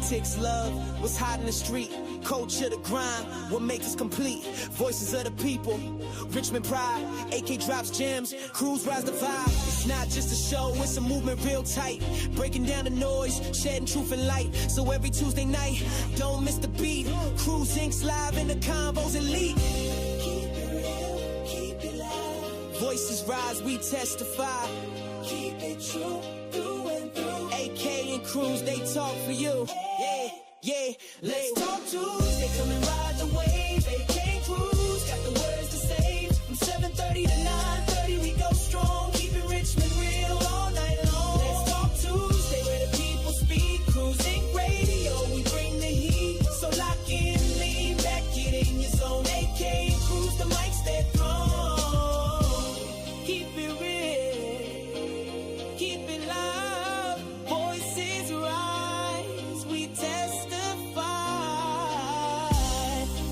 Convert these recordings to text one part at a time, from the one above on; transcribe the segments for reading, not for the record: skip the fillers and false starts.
Politics, love, what's hot in the street. Culture, the grind, what makes us complete. Voices of the people, Richmond pride. AK drops gems, crews rise the vibe. It's not just a show, it's a movement real tight. Breaking down the noise, shedding truth and light. So every Tuesday night, don't miss the beat. Cruise Inc.'s live in the combos elite. Keep it real, keep it live. Voices rise, we testify. Keep it true, through and through. AK and Cruise, they talk for you. Yeah, yeah. Let's talk Tuesday, come and ride the wave. AK and Cruise, got the words to say. From 7:30 to 9:30, we go strong. Keeping Richmond real all night long. Let's talk Tuesday, where the people speak. Cruising radio, we bring the heat. So lock in, lean back, get in your zone. AK and Cruise, the mics that throne. Keep it real, keep it loud. Voices rise, we testify.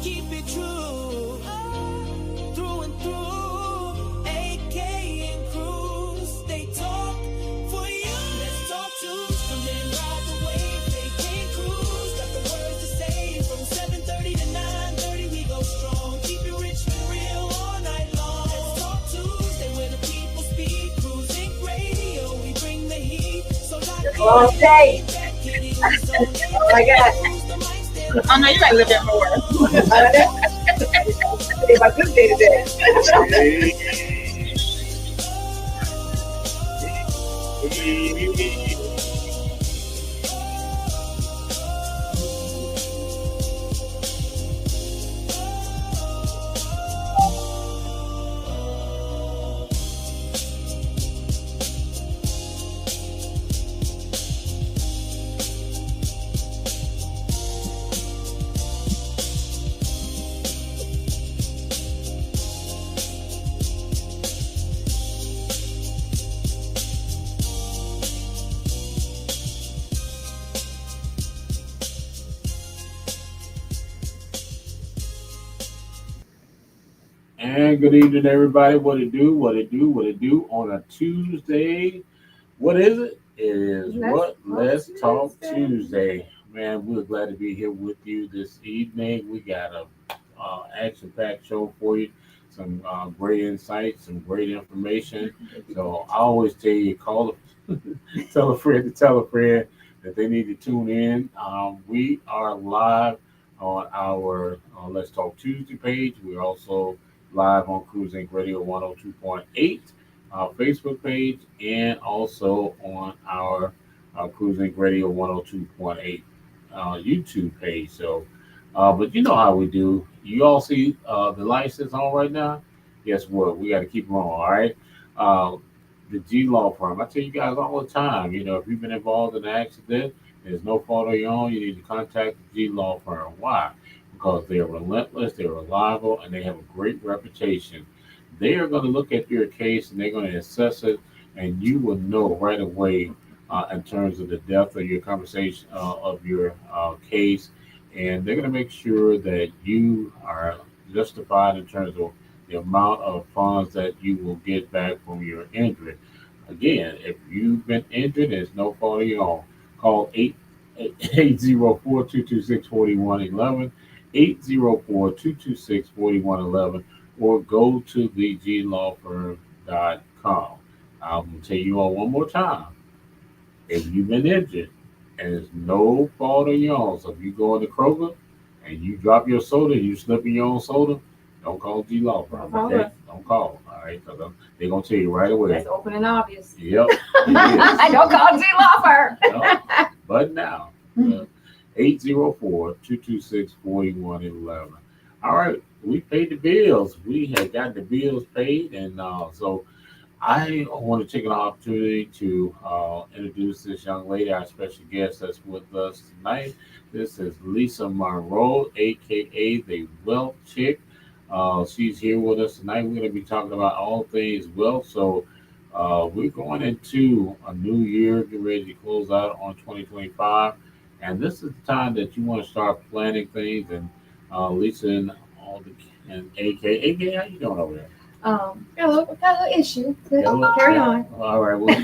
Keep it true, through and through. AK and Cruise, they talk for you. Let's talk Tuesday, come and ride the wave. AK and Cruise, got the words to say. From 7:30 to 9:30, we go strong. Keeping Richmond real all night long. Let's talk Tuesday, where the people speak. Cruising radio, we bring the heat. So lock Long in, day. back, get in your zone. Oh my God. Cruise, the mics that I know you gotta live there more. It's my good day today. And good evening, everybody. What it do? What it do? What it do on a Tuesday? What is it? It is Let's Talk Tuesday. Man, we're glad to be here with you this evening. We got a action-packed show for you. Some great insights, some great information. So I always tell you, tell a friend to tell a friend that they need to tune in. We are live on our Let's Talk Tuesday page. We're also live on Cruise Inc. Radio 102.8 Facebook page, and also on our Cruise Inc. Radio 102.8 YouTube page. So, but you know how we do. You all see the lights that's on right now? Guess what? We got to keep them on, all right? The G Law Firm. I tell you guys all the time, you know, if you've been involved in an accident, there's no fault of your own, you need to contact the G Law Firm. Why? Because they are relentless, they're reliable, and they have a great reputation. They are going to look at your case and they're going to assess it, and you will know right away in terms of the depth of your conversation of your case, and they're going to make sure that you are justified in terms of the amount of funds that you will get back from your injury. Again, if you've been injured, there's no fault of your own. Call 804-226-4111. 804-226-4111, or go to thegLawFirm.com. I'm going to tell you all one more time. If you've been injured and it's no fault of your own, so if you go into Kroger and you drop your soda and you slip in your own soda, don't call G Law Firm. Okay? Don't call, all right? Because they're going to tell you right away. That's open and obvious. Yep. I don't call G Law Firm. No, but now. 804-226-4111. All right, we paid the bills. We had got the bills paid, and so I want to take an opportunity to introduce this young lady, our special guest that's with us tonight. This is Lisa Monroe, aka the Wealth Chick. She's here with us tonight. We're going to be talking about all things wealth. So we're going into a new year, getting ready to close out on 2025. And this is the time that you want to start planning things. And Lisa and all the and AK, how you doing over there? got a little issue. But Yeah, carry on. All right. Well,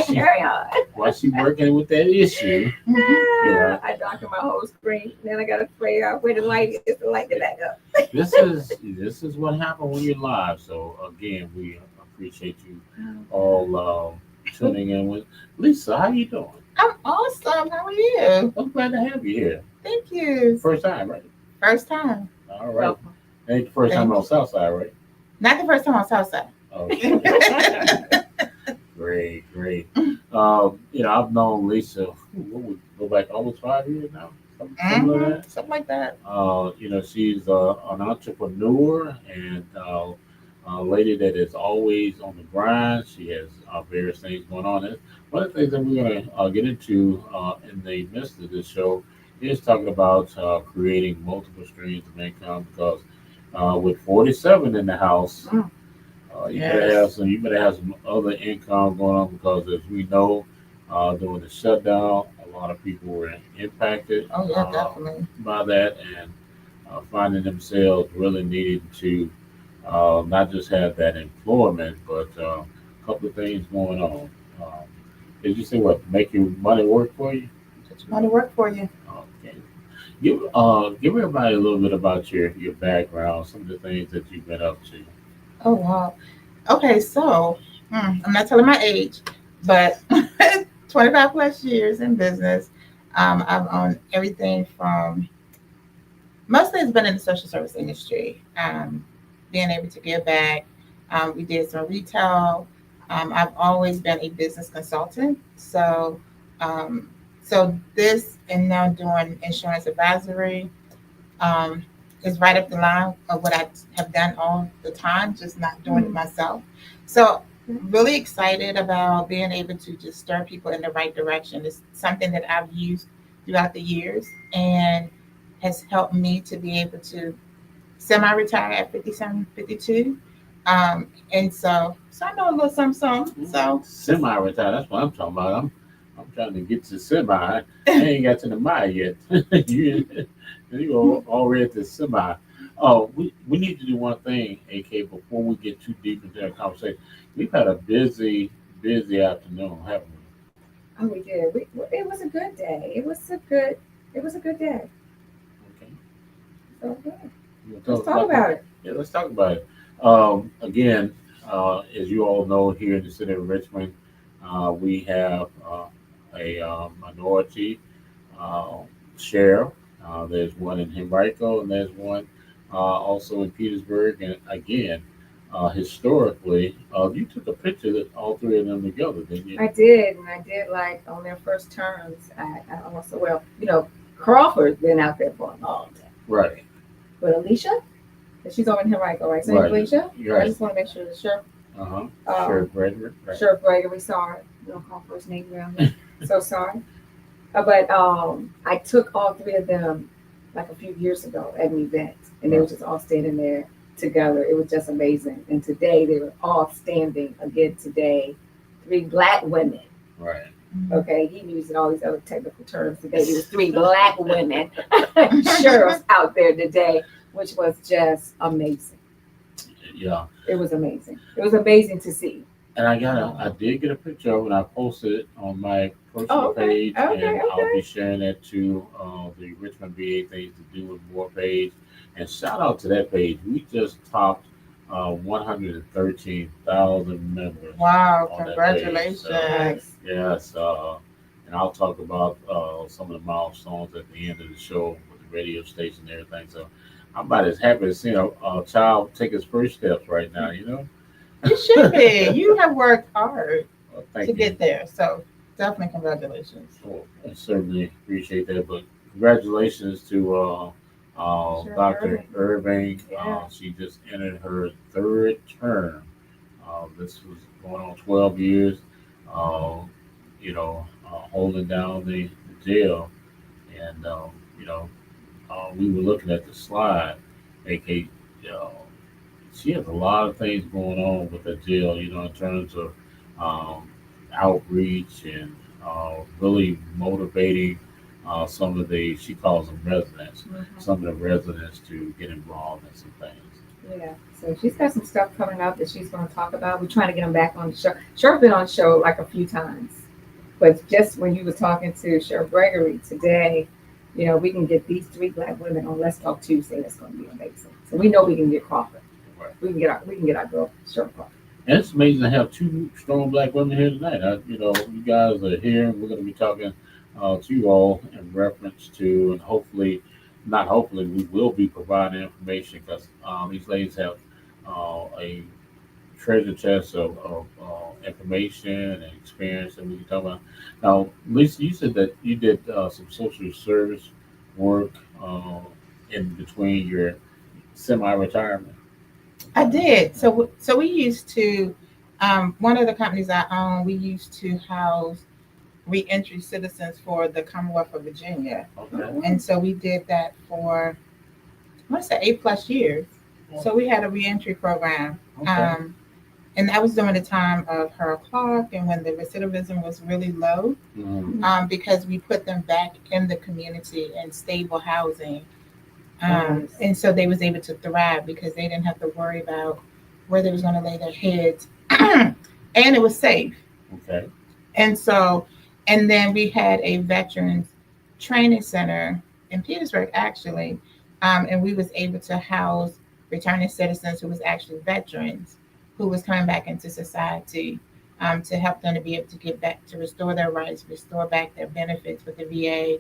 she- Carry on. while she working with that issue, yeah. I darken my whole screen. Then I gotta figure out where the light is to light it back up. this is what happened when you're live. So again, we appreciate you all tuning in with Lisa. How you doing? I'm awesome. How are you? I'm glad to have you here. Thank you. First time, right? First time. All right. Welcome. Ain't the first time on Southside, right? Not the first time on Southside. Okay. Great. I've known Lisa. What would go back almost 5 years now. Something like that. Something like that. She's an entrepreneur and a lady that is always on the grind. She has various things going on. And one of the things that we're going to get into in the midst of this show is talking about creating multiple streams of income because with 47 in the house, you better have some other income going on because as we know, during the shutdown, a lot of people were impacted Oh yeah, definitely. by that and finding themselves really needing to not just have that employment, but a couple of things going on. Did you say what? Make your money work for you? Money work for you. Okay. Give everybody a little bit about your background, some of the things that you've been up to. Oh wow. Okay, so I'm not telling my age, but 25 plus years in business. I've owned everything from mostly it's been in the social service industry. Being able to give back. We did some retail. I've always been a business consultant. So this and now doing insurance advisory is right up the line of what I have done all the time, just not doing it myself. So really excited about being able to just stir people in the right direction. It's something that I've used throughout the years and has helped me to be able to semi-retire at 57, 52. And so I know a little something. So Semi-retired, that's what I'm talking about. I'm trying to get to semi. I ain't got to the mi yet. you already at the semi. Oh, we need to do one thing, AK, before we get too deep into that conversation. We've had a busy afternoon, haven't we? Oh, we did. It was a good day. It was a good day. Okay. So good. You wanna Let's talk about it. Yeah, let's talk about it. Again, as you all know, here in the city of Richmond, we have a minority sheriff. There's one in Henrico, and there's one also in Petersburg. And again, historically, you took a picture of all three of them together, didn't you? I did, and I did like on their first terms. I also, Crawford's been out there for a long time. Right. But Alicia, she's over in Henrico, right? So Right. Alicia, Right. I just want to make sure the sheriff, Sheriff Frederick. Right. Sheriff Gregory, sorry, we don't call first name around here. So sorry. But I took all three of them like a few years ago at an event, and they were just all standing there together. It was just amazing. And today they were all standing again today. 3 Black women. Right. Okay, he using all these other technical terms today. There was 3 Black women sheriffs out there today, which was just amazing. Yeah. It was amazing. It was amazing to see. And I did get a picture of it, and I posted it on my personal page, and I'll be sharing that to the Richmond VA Things to Do with More page. And shout out to that page. We just topped 113,000 members. wow, on that congratulations. page. Nice. Yes, and I'll talk about some of the milestones at the end of the show with the radio station and everything. So I'm about as happy to see a child take his first steps right now, you know? You should be. You have worked hard Thank to you. get there. So definitely congratulations. Well, I certainly appreciate that. But congratulations to Dr. Irving. Yeah. She just entered her 3rd term. This was going on 12 years, holding down the jail. And, we were looking at the slide, AK. She has a lot of things going on with the jail, in terms of outreach and really motivating some of she calls them residents, some of the residents to get involved in some things. Yeah. So she's got some stuff coming up that she's going to talk about. We're trying to get them back on the show. Sheriff been on the show like a few times, but just when you were talking to Sheriff Gregory today, we can get these three black women on Let's Talk Tuesday. That's going to be amazing. So we know we can get Crawford. Right. We can get our girl Sheriff Crawford. And it's amazing to have two strong black women here tonight. You guys are here, and we're going to be talking to you all in reference to, and hopefully, not hopefully, we will be providing information because these ladies have a treasure chest of information and experience that we can talk about. Now, Lisa, you said that you did some social service work in between your semi-retirement. I did. So we used to, one of the companies I own, we used to house reentry citizens for the Commonwealth of Virginia. Okay. And so we did that for, I want to say 8+ years. So we had a reentry program. Okay. And that was during the time of Harold Clark and when the recidivism was really low, because we put them back in the community in stable housing. And so they was able to thrive because they didn't have to worry about where they was going to lay their heads. And it was safe. Okay. And then we had a veterans training center in Petersburg, actually. And we was able to house returning citizens who was actually veterans who was coming back into society, to help them to be able to get back, to restore their rights, restore back their benefits with the VA.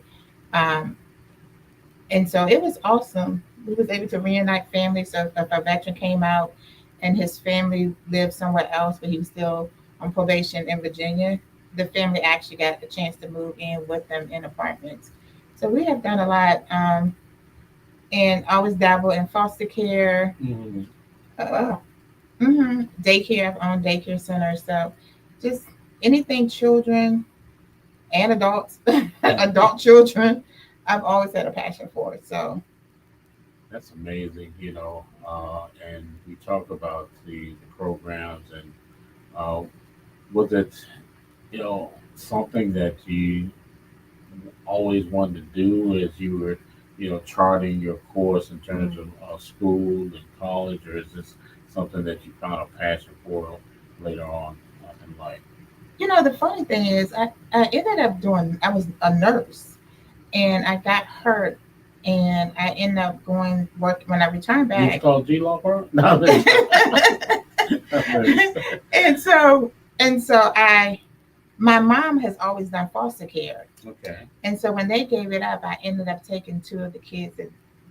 And so it was awesome. We was able to reunite families. So if a veteran came out and his family lived somewhere else, but he was still on probation in Virginia, the family actually got a chance to move in with them in apartments. So we have done a lot, and always dabble in foster care, daycare, I've owned daycare centers. So just anything children and adults, adult children, I've always had a passion for it. So That's amazing, and we talk about the programs and was it, something that you always wanted to do as you were, charting your course in terms of school and college, or is this something that you found a passion for later on in life? the funny thing is, I ended up I was a nurse, and I got hurt, and I ended up going work when I returned You back. called G Law Firm? No, no. and so my mom has always done foster care. Okay. And so when they gave it up, I ended up taking two of the kids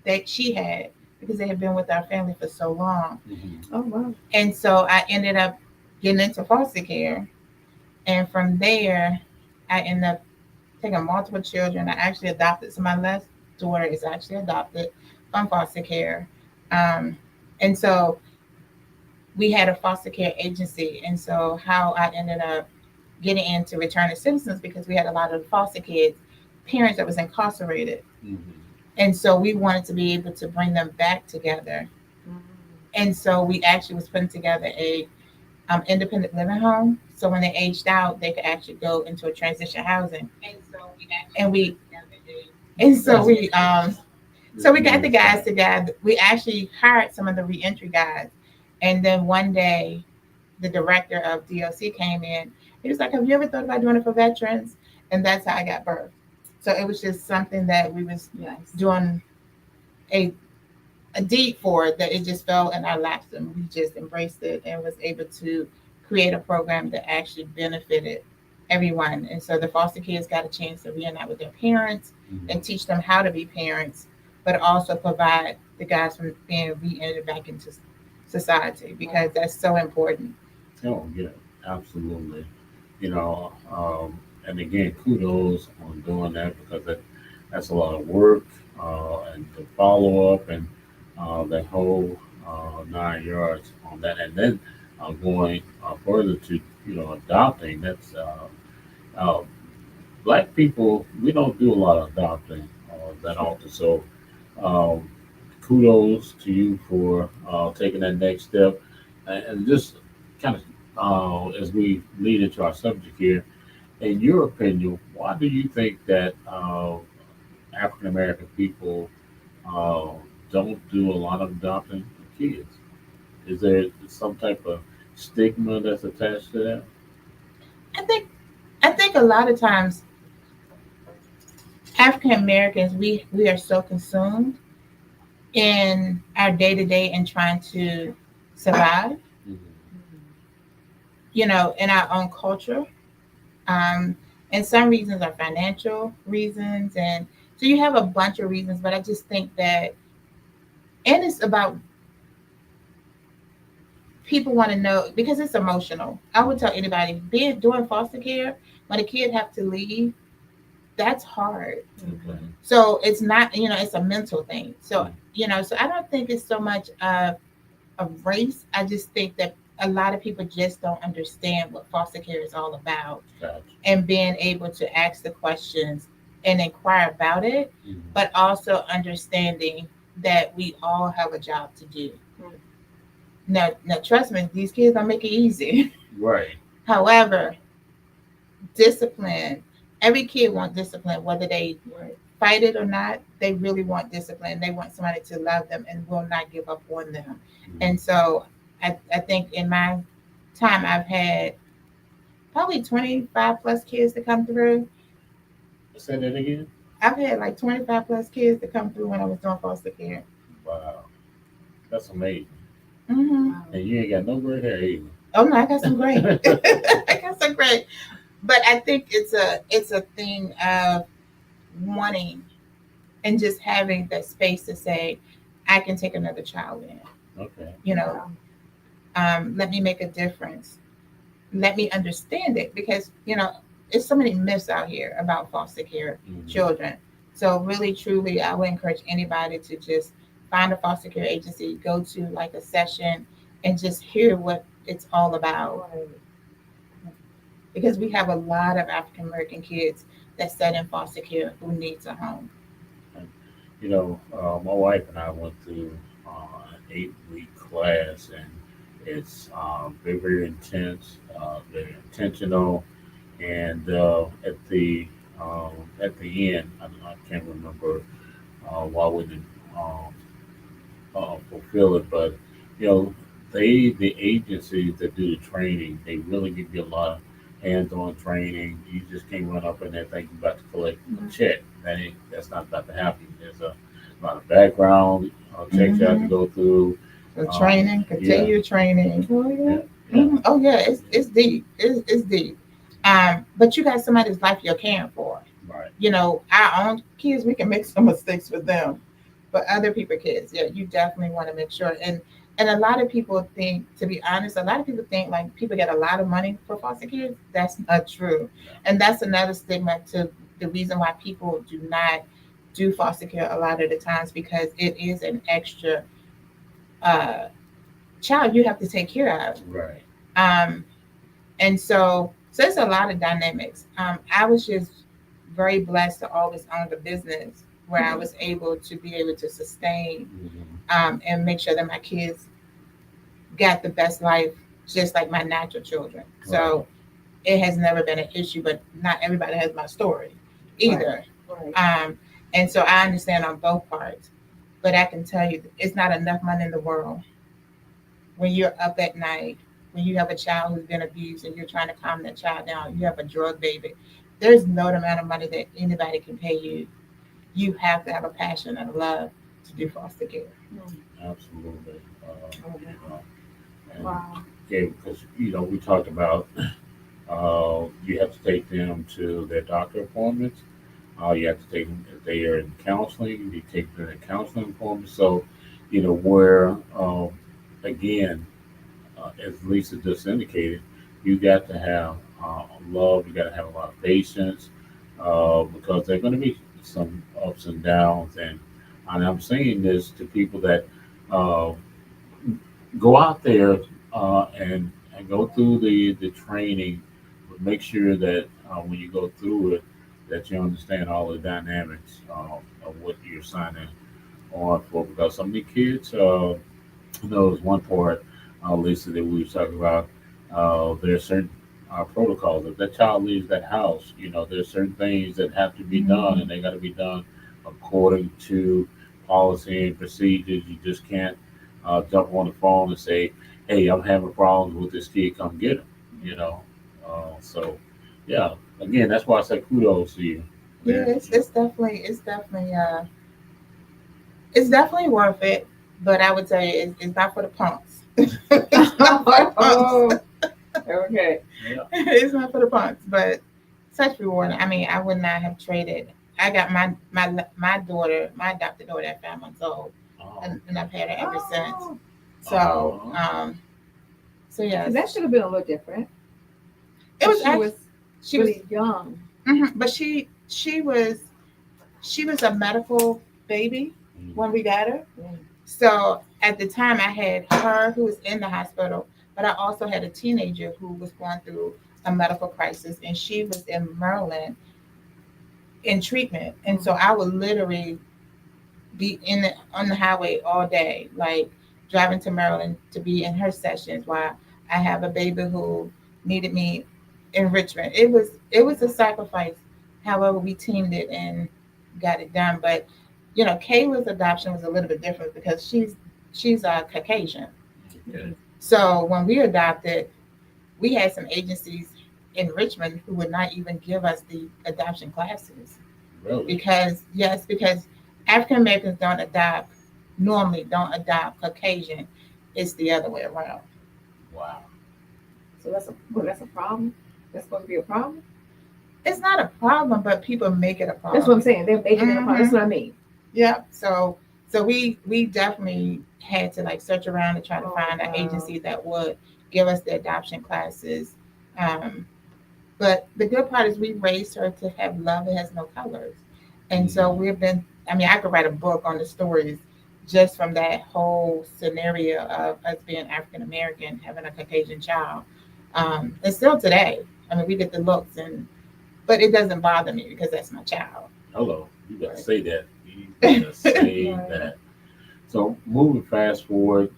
that she had because they had been with our family for so long. Mm-hmm. Oh wow. And so I ended up getting into foster care. And from there, I ended up taking multiple children. I actually adopted. So my last daughter is actually adopted from foster care. And so we had a foster care agency. And so how I ended up getting into returning citizens, because we had a lot of foster kids, parents that was incarcerated. Mm-hmm. And so we wanted to be able to bring them back together. And so we actually was putting together a independent living home. So when they aged out, they could actually go into a transition housing. And we got the guys together. We actually hired some of the reentry guys. And then one day, the director of DLC came in. He was like, "Have you ever thought about doing it for veterans?" And that's how I got birthed. So it was just something that we was doing a deed for, that it just fell in our laps, and we just embraced it and was able to create a program that actually benefited everyone. And so the foster kids got a chance to reunite with their parents and teach them how to be parents, but also provide the guys from being re-entered back into society, because that's so important. Oh, yeah, absolutely. And again, kudos on doing that because that's a lot of work and the follow up and the whole 9 yards on that. And then going further to, adopting, that's black people, we don't do a lot of adopting that often. So um, kudos to you for taking that next step. And just kind of as we lead into our subject here, in your opinion, why do you think that African American people uh, don't do a lot of adopting kids? Is there some type of stigma that's attached to that? I think I think a lot of times African Americans we are so consumed in our day to day and trying to survive, in our own culture. Um, and some reasons are financial reasons, and so you have a bunch of reasons. But I just think that, and it's about people want to know because it's emotional. I would tell anybody being doing foster care when a kid have to leave, that's hard. Okay. So it's not, it's a mental thing. So so I don't think it's so much of race. I just think that a lot of people just don't understand what foster care is all about, Gotcha. and being able to ask the questions and inquire about it, Mhm. but also understanding that we all have a job to do. Now, trust me, these kids don't make it easy. Right. However, discipline, every kid wants discipline, whether they fight it or not. They really want discipline. They want somebody to love them and will not give up on them. Mhm. And so I think in my time, I've had probably 25 plus kids to come through. Say that again. I've had like 25 plus kids to come through when I was doing foster care. Wow, that's amazing. Mm-hmm. And you ain't got no gray hair either. Oh no, I got some great. I got some great. But I think it's a thing of wanting and just having that space to say, I can take another child in. Okay. Let me make a difference. Let me understand it because there's so many myths out here about foster care Mhm. children. So really, truly, I would encourage anybody to just find a foster care agency, go to like a session, and just hear what it's all about. Because we have a lot of African American kids that sit in foster care who needs a home. My wife and I went through an 8 week class, and it's very, very intense, very intentional. And at the end, I can't remember why we didn't um, fulfill it, but you know, the agencies that do the training, they really give you a lot of hands-on training. You just can't run up in there thinking you're about to collect a check. That's not about to happen. There's a lot of background checks you have to go through. So training, continue training. Oh, yeah. Mhm. Oh yeah, it's deep. It's deep. But you got somebody's life you're caring for. Right. Our own kids, we can make some mistakes with them, but other people's kids, yeah, you definitely want to make sure. And a lot of people think, to be honest, a lot of people think like people get a lot of money for foster kids. That's not true, and that's another stigma to the reason why people do not do foster care a lot of the times because it is an extra uh, child you have to take care of. Right. Um, and so it's a lot of dynamics. I was just very blessed to always own the business where I was able to sustain Mhm. and make sure that my kids got the best life, just like my natural children. So it has never been an issue, but not everybody has my story either. Right. And so I understand on both parts, but I can tell you it's not enough money in the world when you're up at night, when you have a child who's been abused and you're trying to calm that child down, you have a drug baby. There's no amount of money that anybody can pay you. You have to have a passion and a love to do foster care. Absolutely. And Wow. yeah, because we talked about you have to take them to their doctor appointments. You have to take them if they are in counseling. You take them to counseling appointments. So, where again, as Lisa just indicated, you got to have love. You got to have a lot of patience because there are going to be some ups and downs. And I'm saying this to people that uh, go out there and go through the training, but make sure that when you go through it, that you understand all the dynamics of what you're signing on for. Because some of the kids, there's one part, Lisa, that we were talking about. There are certain protocols. If that child leaves that house, there's certain things that have to be done, and they got to be done according to policy and procedures. You just can't jump on the phone and say, "Hey, I'm having problems with this kid. Come get him." You know. So, yeah. Again, that's why I say kudos to you. Yeah, Yeah. it's definitely worth it. But I would say it's not for the punks. It's not for the punks. Oh, okay. Yeah. It's not for the punks, but such rewarding. I mean, I would not have traded. I got my daughter, my adopted daughter at 5 months old, Oh, and I've had her ever since. Oh, So, oh, so yes, that should have been a little different. it was She actually was she was, really young. but she was a medical baby when we got her. Mm. So at the time, I had her who was in the hospital, but I also had a teenager who was going through a medical crisis, and she was in Maryland in treatment. And so I would literally be on the highway all day, like driving to Maryland to be in her sessions while I have a baby who needed me in Richmond. It was a sacrifice. However, we teamed it and got it done. But Kayla's adoption was a little bit different because she's a Caucasian. okay. So when we adopted, we had some agencies in Richmond who would not even give us the adoption classes Really? because African Americans don't adopt Caucasian. It's the other way around. Wow. So that's a problem. That's supposed to be a problem. It's not a problem, but people make it a problem. That's what I'm saying. They're making it a problem. That's what I mean. Yeah. So we definitely had to like search around and try to find an Wow. agency that would give us the adoption classes. But the good part is we raised her to have love that has no colors. And so I could write a book on the stories just from that whole scenario of us being African American, having a Caucasian child. And still today, I mean, we get the looks, but it doesn't bother me because that's my child. Hello. You gotta say that. You gotta say Right. that. So moving fast forward,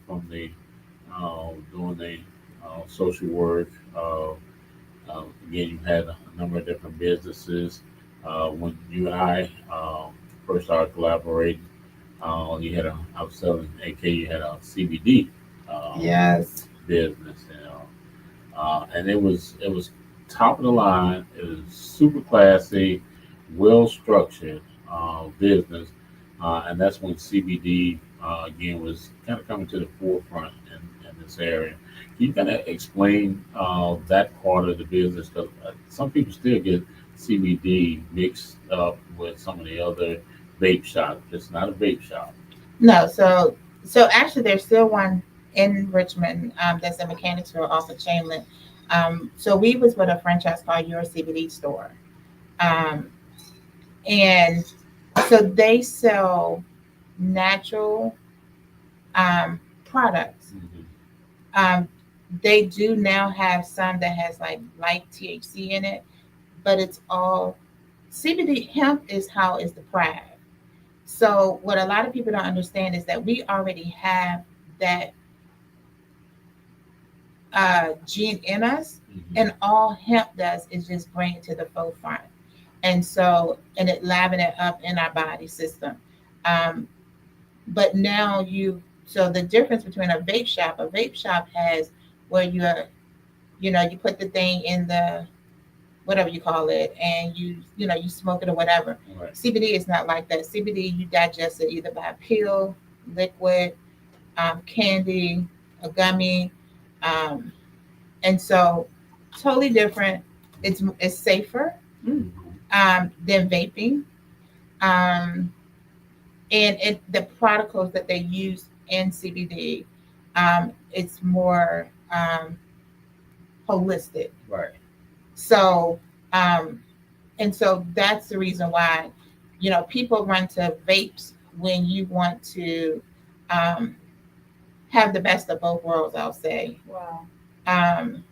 from the doing the social work. Again, you had a number of different businesses. When you and I first started collaborating, you had I was selling AK. You had a CBD Yes. business, and it was top of the line. It was super classy, well structured business, and that's when CBD again was kind of coming to the forefront in this area. Can you kind of explain that part of the business? Because some people still get CBD mixed up with some of the other vape shops. It's not a vape shop. No, so actually, there's still one in Richmond that's in Mechanicsville off of Chamberlain. So we was with a franchise called Your CBD Store, um, and so they sell natural products. Mhm. Um, they do now have some that has like light THC in it, but it's all CBD. Hemp is how is the pride. So what a lot of people don't understand is that we already have that gene in us, Mhm. and all hemp does is just bring it to the forefront, and it liven it up in our body system. Um, but now so the difference between a vape shop has where you put the thing in the whatever you call it, and you smoke it or whatever. Right. CBD is not like that. CBD, you digest it either by pill, liquid, candy, a gummy, um, and so totally different. It's safer Mm. than vaping, um, and the protocols that they use in CBD, it's more holistic. Right. So, um, and so that's the reason why, people run to vapes when you want to um, have the best of both worlds, I'll say. Wow. Um,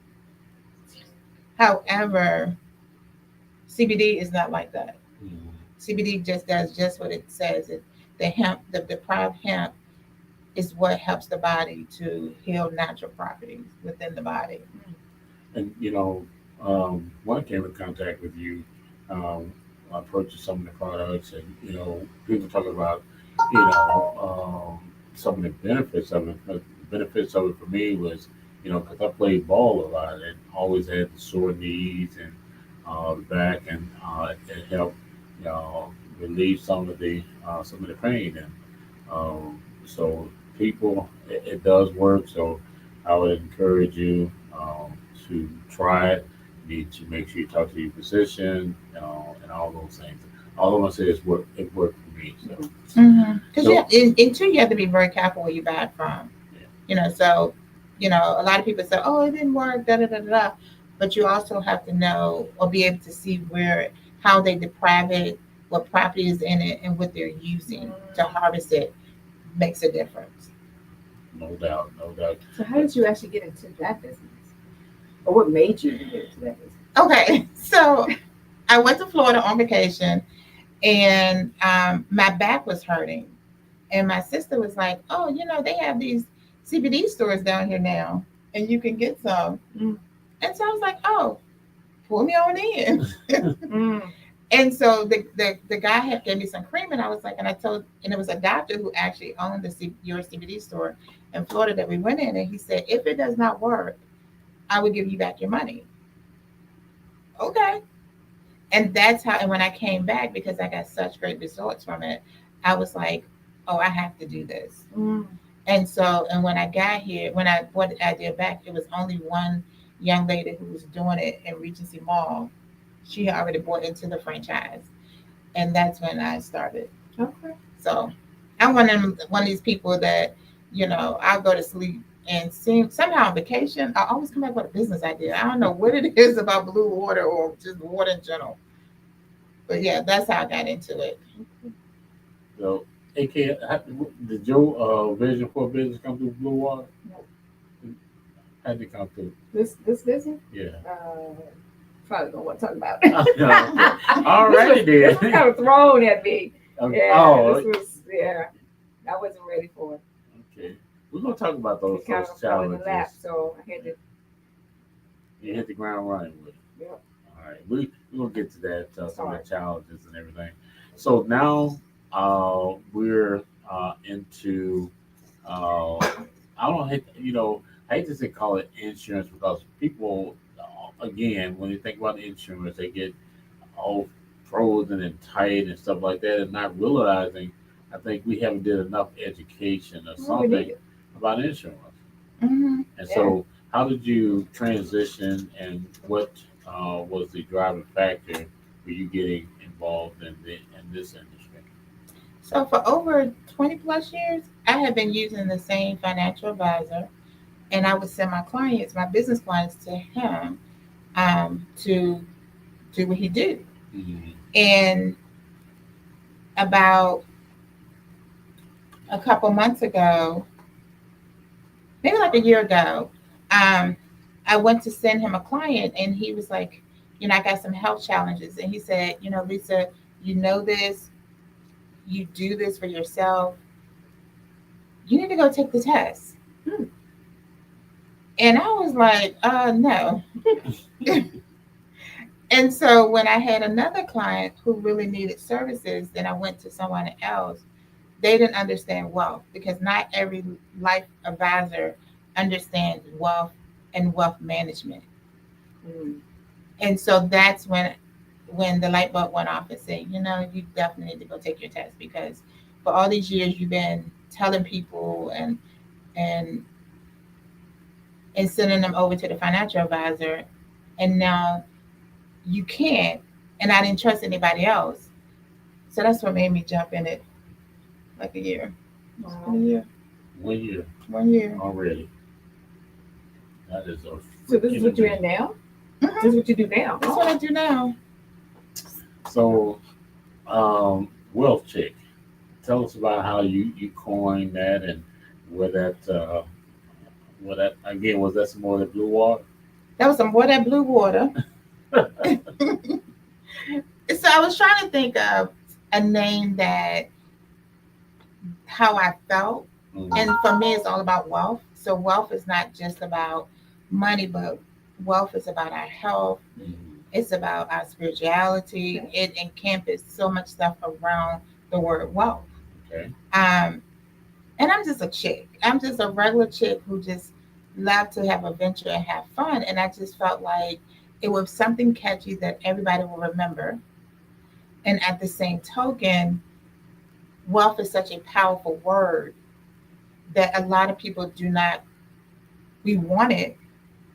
however, CBD is not like that. Mhm. CBD just does just what it says. The hemp, the deprived hemp, is what helps the body to heal natural properties within the body. And when I came in contact with you, um, I purchased some of the products, and people talking about some of the benefits of it. But the benefits of it for me was, because I played ball a lot and always had the sore knees and the back, and it helped, relieve some of the pain. And so people, it does work. So I would encourage you to try it. You need to make sure you talk to your physician, and all those things. All I'm gonna say is it worked for me. So, Because so and two, you have to be very careful where you buy it from. So a lot of people say, "Oh, it didn't work," da da da da. Da. But you also have to know or be able to see how they deprive it, what property is in it, and what they're using to harvest it makes a difference. no doubt, no doubt. So how did you actually get into that business? Or what made you get into that business? Okay, so I went to Florida on vacation, and my back was hurting, and my sister was like, "Oh, they have these CBD stores down here now, and you can get some." And so I was like, "Oh, pull me on in." And so the guy had gave me some cream, and I was like, and it was a doctor who actually owned your CBD store in Florida that we went in, and he said, "If it does not work, I will give you back your money." Okay. And that's how, and when I came back, because I got such great results from it, I was like, "Oh, I have to do this." And so, and when I got here, when I bought the idea back, it was only one young lady who was doing it in Regency Mall. She had already bought into the franchise, and that's when I started. Okay. So I'm one of these people that, I'll go to sleep and somehow on vacation, I always come back with a business idea. I don't know what it is about blue water or just water in general. But yeah, that's how I got into it. So, AK, did your vision for business come through Blue Water? No. How did it come through? This business? Yeah. Probably don't want to talk about Alrighty then. This was kind of thrown at me. Okay. I wasn't ready for it. Okay. We're gonna talk about those It kind of fell in the lap, challenges. so I had to. You hit the ground running with it. Yep. All right, we're gonna get to that, some of Alright. the challenges and everything. So now we're into I don't hate I hate to say call it insurance, because people again, when they think about insurance, they get all frozen and tight and stuff like that, and not realizing, I think we haven't did enough education or Well, we need something it. about insurance. Mm-hmm. And so, how did you transition, and what was the driving factor for you getting involved in this industry? So for over 20 plus years, I have been using the same financial advisor, and I would send my business clients to him to do what he did. Mm-hmm. And about a couple months ago, maybe like a year ago, I went to send him a client, and he was like, I got some health challenges. And he said, Lisa, this, you do this for yourself. You need to go take the test. And I was like, no. And so when I had another client who really needed services, then I went to someone else. They didn't understand wealth, because not every life advisor understands wealth and wealth management. And so that's when the light bulb went off and said, you definitely need to go take your test, because for all these years you've been telling people and sending them over to the financial advisor, and now you can't, and I didn't trust anybody else. So that's what made me jump in it like a year. Wow. 1 year. One year. Already. That is a. So this is what you're in now? Mhm. This is what you do now? That's what I do now. So, wealth check. Tell us about how you coined that, and where that again, was that some more of the blue water? That was some more of that blue water. So I was trying to think of a name that how I felt. And for me, it's all about wealth. So wealth is not just about money, but wealth is about our health. Mm-hmm. It's about our spirituality. It encompasses so much stuff around the word wealth. Okay. And I'm just a chick. I'm just a regular chick who just love to have adventure and have fun. And I just felt like it was something catchy that everybody will remember. And at the same token, wealth is such a powerful word that a lot of people do not, we want it,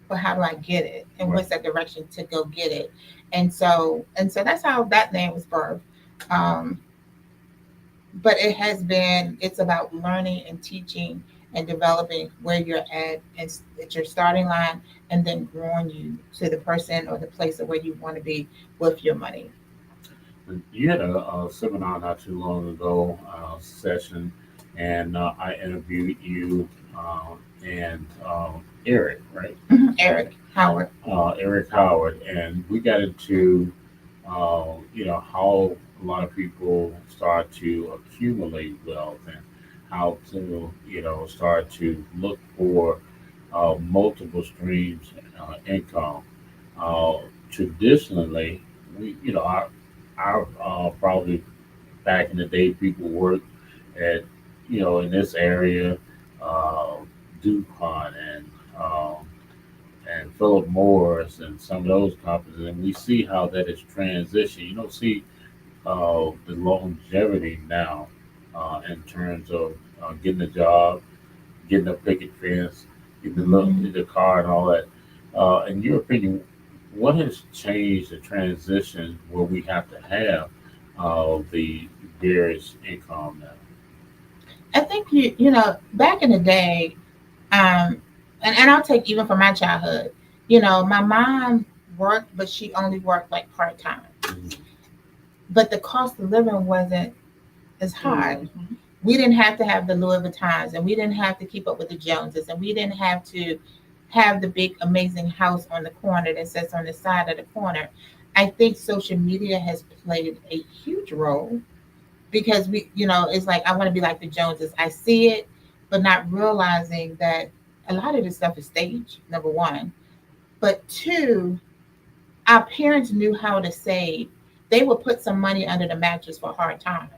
but how do I get it? And Right. what's that direction to go get it? And so that's how that name was birthed. Um, but it's about learning and teaching and developing where you're at your starting line, and then growing you to the person or the place of where you want to be with your money. You had a seminar not too long ago, session, and I interviewed you and Eric, right? Eric Howard. Eric Howard, and we got into how a lot of people start to accumulate wealth and how to start to look for multiple streams income. Uh, Traditionally, we our probably back in the day, people worked at in this area, uh, DuPont and Philip Morris and some of those companies, and we see how that is transitioned. You don't see the longevity now in terms of getting a job, getting a picket fence, getting the car, and all that. In your opinion, what has changed the transition where we have to have the various income now? I think back in the day, um, and I'll take even from my childhood. My mom worked, but she only worked like part time. Mhm. But the cost of living wasn't as high. Mhm. We didn't have to have the Louis Vuittons, and we didn't have to keep up with the Joneses, and we didn't have to have the big amazing house on the corner that sits on the side of the corner. I think social media has played a huge role, because it's like I want to be like the Joneses. I see it, but not realizing that a lot of this stuff is staged, number one. But two, our parents knew how to save. They would put some money under the mattress for hard times.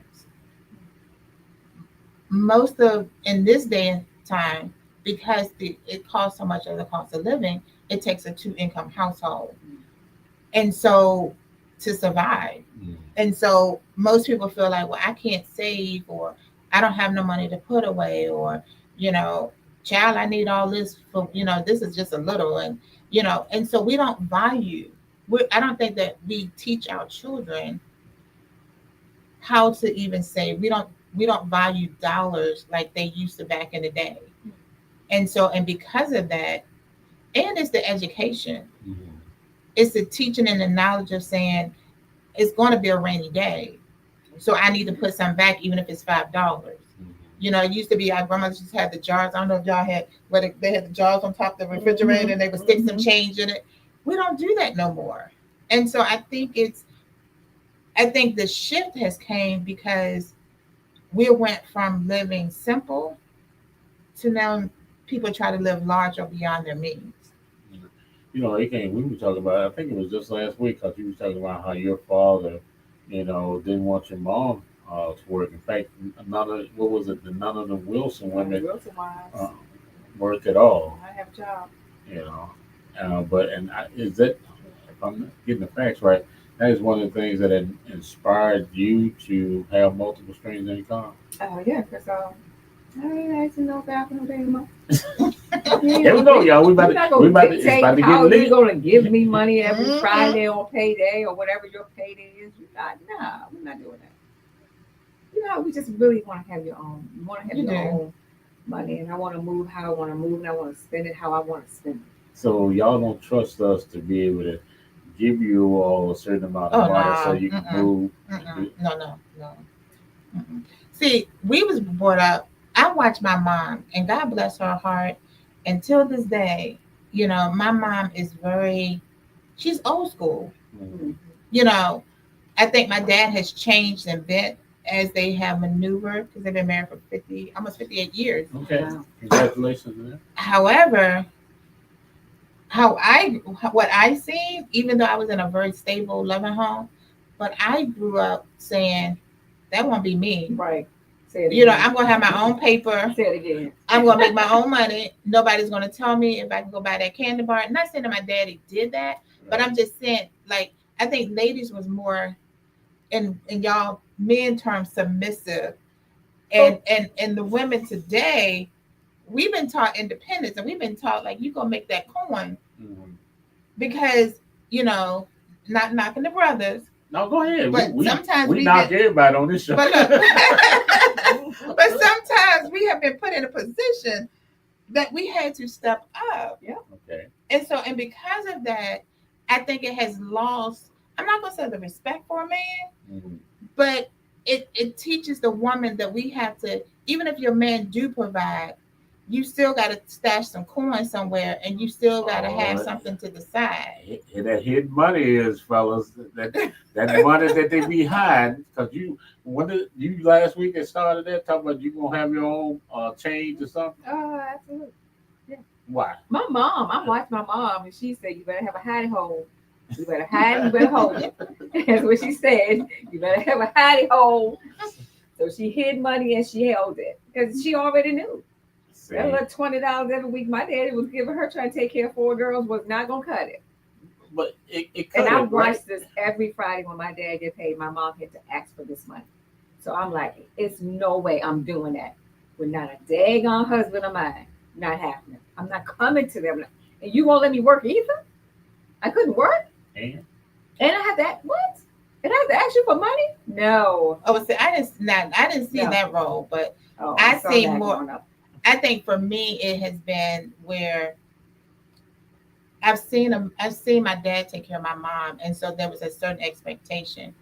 Most of in this day and time, because it costs so much of the cost of living, it takes a two-income household. And so to survive. Mm. And so most people feel like, well, I can't save, or I don't have no money to put away, or, child, I need all this for, this is just a little. And so we don't value, I don't think that we teach our children how to even save. We don't value dollars like they used to back in the day. And because of that, and it's the education, Mhm. it's the teaching and the knowledge of saying it's going to be a rainy day, so I need to put some back, even if it's $5. Mhm. It used to be our grandmothers just had the jars. I don't know if y'all had, where they had the jars on top of the refrigerator, and they would stick some change in it. We don't do that no more. And so I think the shift has came because we went from living simple to now people try to live large or beyond their means. We were talking about, I think it was just last week, because you was talking about how your father, didn't want your mom to work. In fact, what was it, none of the Wilson women Wilson wives. uh, worked at all, I have a job. you know. Is that, if I'm getting the facts right, that is one of the things that inspired you to have multiple streams of income? Oh yeah, because I ain't asking no back no damn money. Here we go, y'all. We about to, it's about to get how you're lit. gonna give me money every Mhm. Friday on payday or whatever your payday is. Nah, we're not doing that. We just really want to have your own. You want to have You your do. own money, and I want to move how I want to move, and I want to spend it how I want to spend it. So y'all don't trust us to be able to give you all a certain amount Oh, of money no. so you can move. No. Mm-mm. See, we was brought up. I watched my mom, and God bless her heart. Until this day, my mom is she's old school. Mhm. I think my dad has changed and bent as they have maneuvered, because they've been married for almost 58 years. Okay. Wow. Congratulations man. However, what I seen, even though I was in a very stable, loving home, but I grew up saying that won't be me. Right. Say it You know, again. I'm gonna have my own paper. Say it again. I'm gonna make my own money. Nobody's gonna tell me if I can go buy that candy bar. I'm not saying that my daddy did that, but I'm just saying, like, I think ladies was more in y'all men terms submissive, and the women today, we've been taught independence, and we've been taught like you gonna make that coin because not knocking the brothers. No, go ahead. But sometimes we knock everybody on this show. But look, but sometimes we have been put in a position that we had to step up. Yeah. Okay. And because of that, I think it has lost. I'm not gonna say the respect for a man, but it teaches the woman that we have to, even if your man do provide, you still got to stash some coin somewhere, and you still got to have something to the side. That hidden money is, fellas, that money that they be hiding. Because you last week that started that talking about you gonna have your own change or something. Oh, absolutely. Yeah. Why? My mom, I watched my mom, and she said, "You better have a hidey hole. You better hide. You better hold it." That's what she said. You better have a hidey hole. So she hid money and she held it because she already knew. That little $20 every week my daddy was giving her trying to take care of 4 girls was not gonna cut it. But it cut and I watched right? this every Friday when my dad get paid. My mom had to ask for this money. So I'm like, it's no way I'm doing that with not a daggone husband of mine. Not happening. I'm not coming to them. And you won't let me work either? I couldn't work? And I had that what? And I had to ask you for money? No. Oh, see, I didn't see that role, but I saw see that more. growing up. I think for me, it has been where I've seen my dad take care of my mom, and so there was a certain expectation,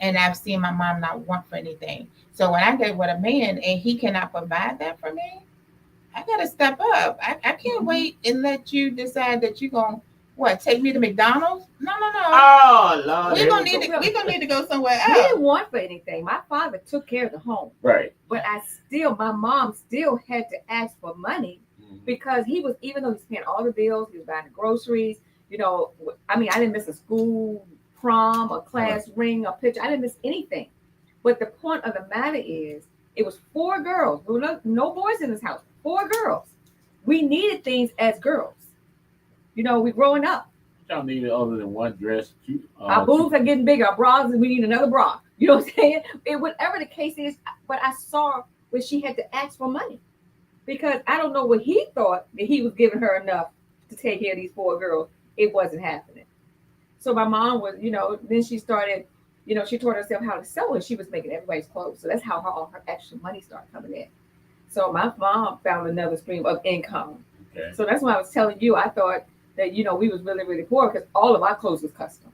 and I've seen my mom not want for anything. So when I get with a man and he cannot provide that for me, I gotta step up. I can't wait and let you decide that you're gonna take me to McDonald's? No. Oh Lord, we're gonna need to go somewhere else. We didn't want for anything. My father took care of the home. Right. But my mom still had to ask for money because even though he's paying all the bills, he was buying the groceries, I didn't miss a school prom, a class ring, a picture. I didn't miss anything. But the point of the matter is, it was 4 girls. There were no boys in this house. 4 girls. We needed things as girls. We growing up. Y'all needed other than one dress. Our boobs are getting bigger. Our bras, we need another bra. You know what I'm saying? Whatever the case is, but I saw where she had to ask for money because I don't know what he thought that he was giving her enough to take care of these 4 girls. It wasn't happening. So my mom was, then she started, she taught herself how to sew and she was making everybody's clothes. So that's how all her extra money started coming in. So my mom found another stream of income. Okay. So that's why I was telling you, I thought that, we was really, really poor because all of our clothes was custom.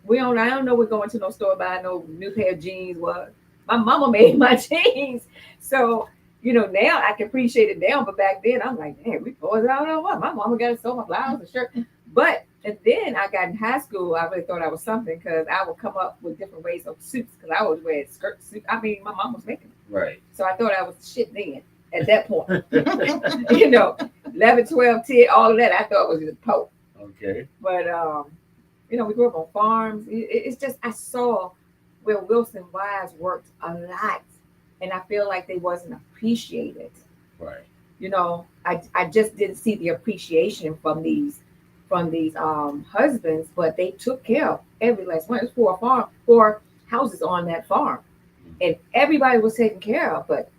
I don't know what going to no store buying no new pair of jeans was. My mama made my jeans. So, now I can appreciate it now, but back then I'm like, damn, we poor. I don't know what. My mama got to sew my blouse and shirt. But and then I got in high school, I really thought I was something because I would come up with different ways of suits because I was wearing skirt suits. My mom was making them. Right. So I thought I was shit then at that point. 11, 12, 10, all of that I thought was just Pope. Okay. But we grew up on farms. It's just I saw where Wilson wives worked a lot, and I feel like they wasn't appreciated. Right. I just didn't see the appreciation from these husbands, but they took care of every last one. It was 4 houses on that farm, and everybody was taken care of. But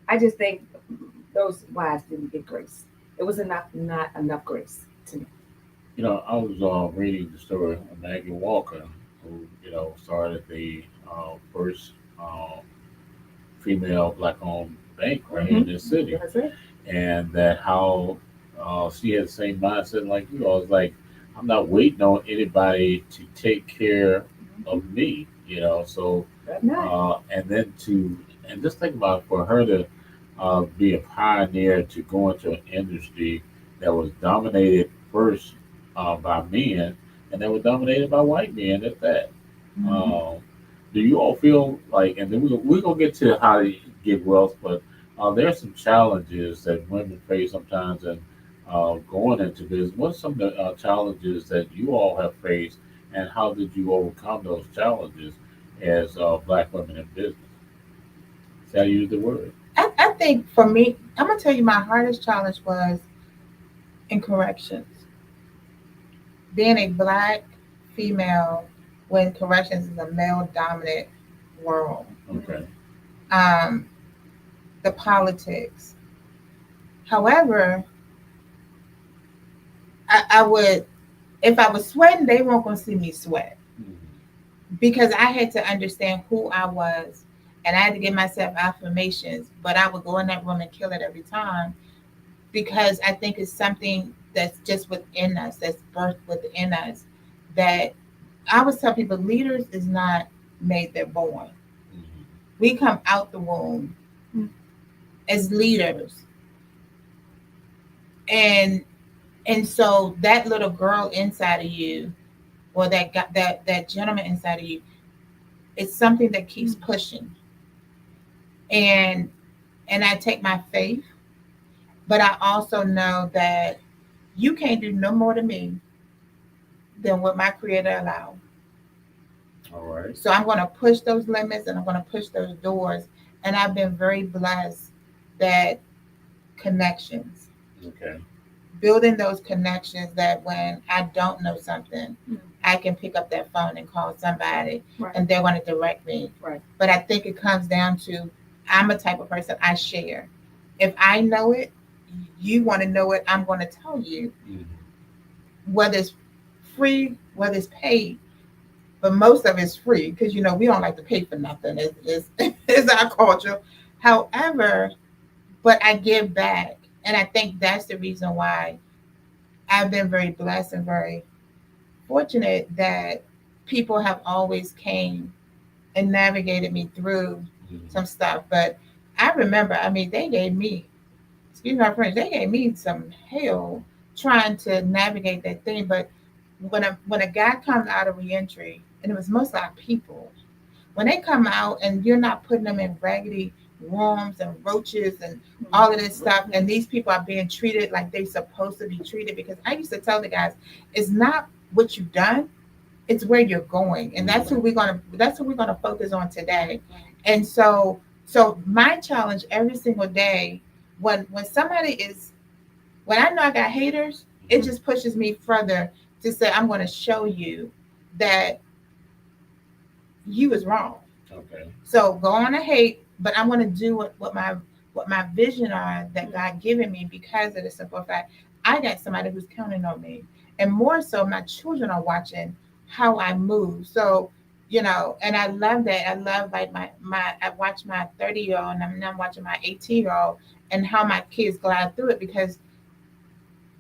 I just think those wives didn't get grace. It was not enough grace to me. I was reading the story of Maggie Walker, who, started the first female black-owned bank right here in this city. That's it. And that how she had the same mindset like you. I was like, I'm not waiting on anybody to take care of me, So, and just think about it, for her to be a pioneer to go into an industry that was dominated first by men, and that was dominated by white men at that. Do you all feel like, and then we're going to get to how to get wealth, but there are some challenges that women face sometimes in going into business. What are some of the challenges that you all have faced, and how did you overcome those challenges as Black women in business? Gotta use the word. I think for me, I'm gonna tell you, my hardest challenge was in corrections. Being a black female when corrections is a male dominant world. Okay. Um, the politics. However, I would, if I was sweating, they weren't gonna see me sweat Mhm. because I had to understand who I was, and I had to give myself affirmations. But I would go in that room and kill it every time because I think it's something that's just within us, that's birthed within us. That I always tell people, leaders is not made; they're born. Mhm. We come out the womb as leaders, and so that little girl inside of you, or that gentleman inside of you, it's something that keeps pushing. And I take my faith, but I also know that you can't do no more to me than what my creator allowed. All right. So I'm going to push those limits and I'm going to push those doors. And I've been very blessed that connections, Okay. building those connections, that when I don't know something, I can pick up that phone and call somebody, Right. and they're going to direct me. Right. But I think it comes down to, I'm a type of person, I share. If I know it, you want to know it, I'm going to tell you, Mhm. whether it's free, whether it's paid. But most of it's free because, we don't like to pay for nothing. It's our culture. However, but I give back. And I think that's the reason why I've been very blessed and very fortunate that people have always came and navigated me through Mhm. some stuff. But I remember, they gave me, excuse my French, they gave me some hell trying to navigate that thing. But when a guy comes out of reentry, and it was mostly our people, when they come out and you're not putting them in raggedy worms and roaches and all of this stuff, and these people are being treated like they're supposed to be treated, because I used to tell the guys, it's not what you've done, it's where you're going. And that's who we're gonna focus on today. And so my challenge every single day, when somebody is, when I know I got haters, it just pushes me further to say, I'm going to show you that you was wrong. Okay. So go on to hate, but I'm going to do what my vision are that God given me, because of the simple fact I got somebody who's counting on me, and more so my children are watching how I move. So and I love that. I love, like, my I watch my 30-year-old, and I'm now watching my 18-year-old, and how my kids glide through it, because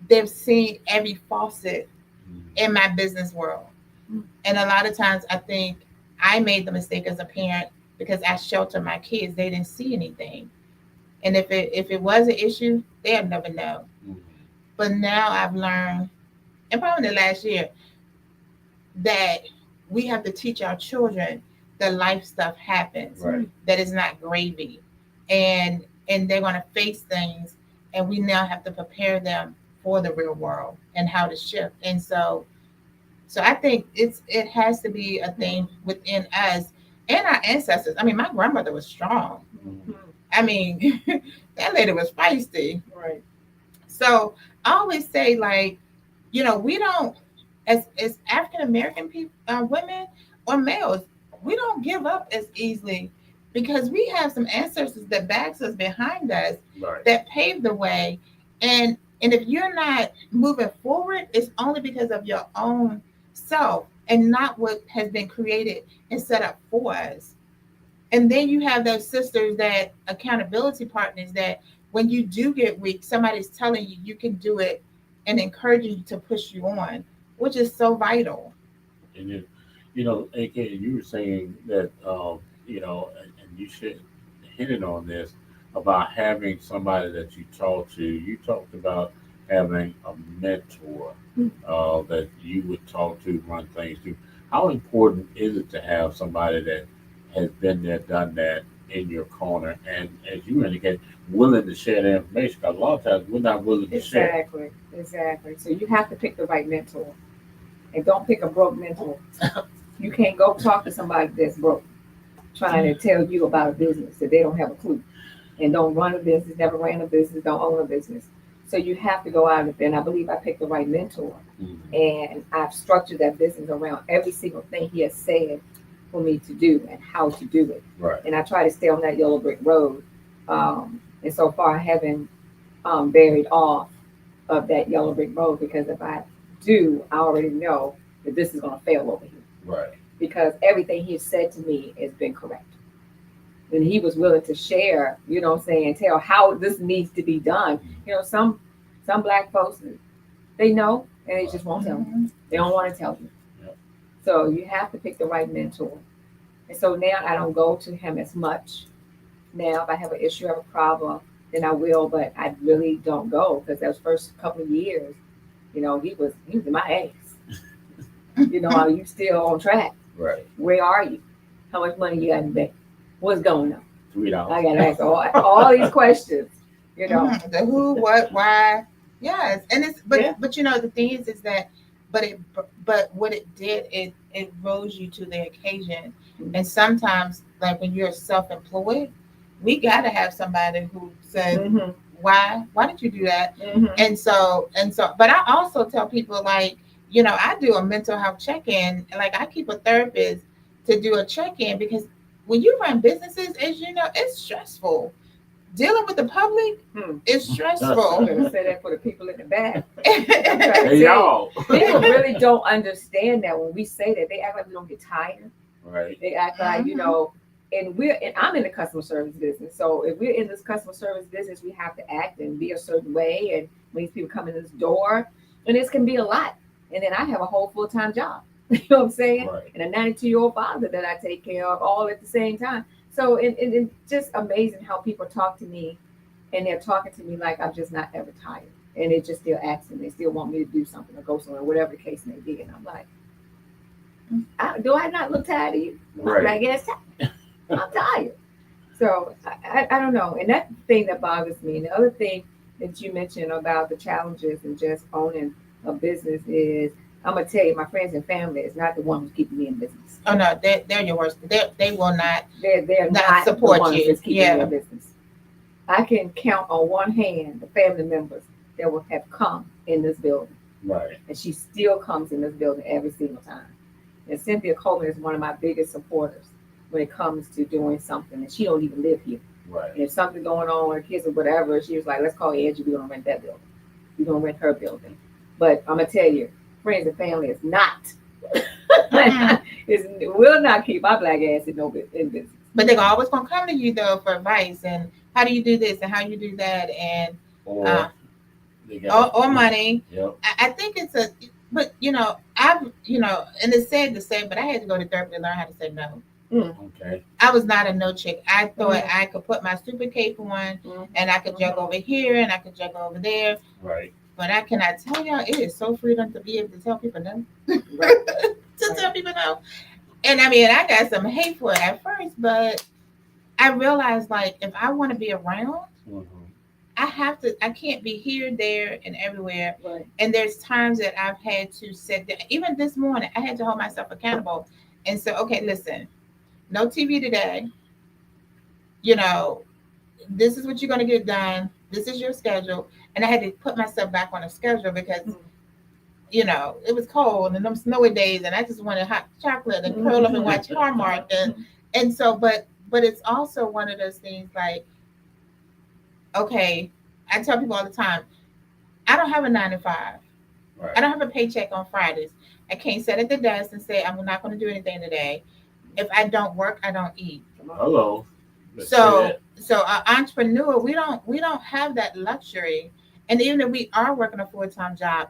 they've seen every faucet in my business world. And a lot of times I think I made the mistake as a parent because I sheltered my kids. They didn't see anything. And if it was an issue, they'll never know. Mhm. But now I've learned, and probably in the last year, that we have to teach our children that life stuff happens, Right. that is not gravy. And they're going to face things, and we now have to prepare them for the real world and how to shift. And so I think it has to be a thing within us and our ancestors. My grandmother was strong. Mhm. That lady was feisty. Right. So I always say, like, we don't, as African American people, women or males, we don't give up as easily, because we have some ancestors that backs us behind us, Right. that paved the way. And if you're not moving forward, it's only because of your own self and not what has been created and set up for us. And then you have those sisters, that accountability partners, that when you do get weak, somebody's telling you you can do it and encouraging you to push you on, which is so vital. And then, AK, you were saying that, and you should hinted on this about having somebody that you talk to. You talked about having a mentor that you would talk to, run things through. How important is it to have somebody that has been there, done that in your corner, and as you indicate, willing to share the information? Because a lot of times we're not willing to share. Exactly. So you have to pick the right mentor, and don't pick a broke mentor. You can't go talk to somebody that's broke. trying to tell you about a business that they don't have a clue and don't run a business, never ran a business, don't own a business. So you have to go out there, and I believe I picked the right mentor. And I've structured that business around every single thing he has said for me to do and how to do it. Right. And I try to stay on that yellow brick road. And so far, I haven't buried off of that yellow brick road, because if I do, I already know that this is going to fail over here. Right. Because everything he said to me has been correct. And he was willing to share, you know what I'm saying, tell how this needs to be done. You know, some Black folks, they know, and they just won't tell you. They don't want to tell you. Yep. So you have to pick the right mentor. And so now I don't go to him as much. Now, if I have an issue, have a problem, then I will, but I really don't go, because those first couple of years, you know, he was in my ass. You know, are you still on track? Right. Where are you? How much money you got in the bank? What's going on? $3. I gotta ask all these questions. You know, The who, what, why. Yes, and it's Yeah. but you know the thing is that but what it did, it rose you to the occasion. And sometimes, like when you're self-employed, we got to have somebody who says, why did you do that? And so but I also tell people, like, you know, I do a mental health check-in. Like, I keep a therapist to do a check-in, because when you run businesses, as you know, it's stressful. Dealing with the public is I'm stressful. gonna say that for the people in the back. Hey, y'all. People really don't understand that when we say that. They act like we don't get tired. Right. They act like, you know, and I'm in the customer service business. So if we're in this customer service business, we have to act and be a certain way. And when these people come in this door, and this can be a lot. And then I have a whole full-time job. You know what I'm saying? Right. And a 92-year-old father that I take care of all at the same time. So it's just amazing how people talk to me, and they're talking to me like I'm just not ever tired. And they just still asking, they still want me to do something or go somewhere, whatever the case may be. And I'm like, do I not look tired of you? Right. I guess I'm tired. So I don't know. And that thing that bothers me. And the other thing that you mentioned about the challenges and just owning a business is, I'm gonna tell you, my friends and family is not the one who's keeping me in business. Oh no, they're your worst. They will not. They're Not not support the ones you. that's keeping Yeah. me in business. I can count on one hand the family members that will have come in this building, Right. and she still comes in this building every single time. And Cynthia Coleman is one of my biggest supporters when it comes to doing something, and she don't even live here. Right. And if something going on with her kids or whatever, she was like, let's call Angie, we're gonna rent that building. We're gonna rent her building. But I'm gonna tell you, friends and family is not will not keep my black ass in business. But they're always gonna come to you though for advice, and how do you do this and how you do that, and Or they got or money. Yep. I think but you know, and it's sad to say, but I had to go to therapy to learn how to say no. Okay. I was not a no chick. I thought I could put my stupid cape on, and I could juggle over here and I could juggle over there. Right. But I cannot tell y'all, it is so freedom to be able to tell people no. Right. Tell people no. And I mean, I got some hate for it at first, but I realized, like, if I want to be around, I can't be here, there, and everywhere. Right. And there's times that I've had to sit there. Even this morning, I had to hold myself accountable and say, okay, listen, no TV today. You know, this is what you're going to get done. This is your schedule. And I had to put myself back on a schedule because, you know, it was cold and them snowy days, and I just wanted hot chocolate and curl up and watch Hallmark. And so, but it's also one of those things like, okay, I tell people all the time, I don't have a 9 to 5. Right. I don't have a paycheck on Fridays. I can't sit at the desk and say, I'm not going to do anything today. If I don't work, I don't eat. Hello. Let's say So that. an entrepreneur, we don't have that luxury. And even if we are working a full-time job,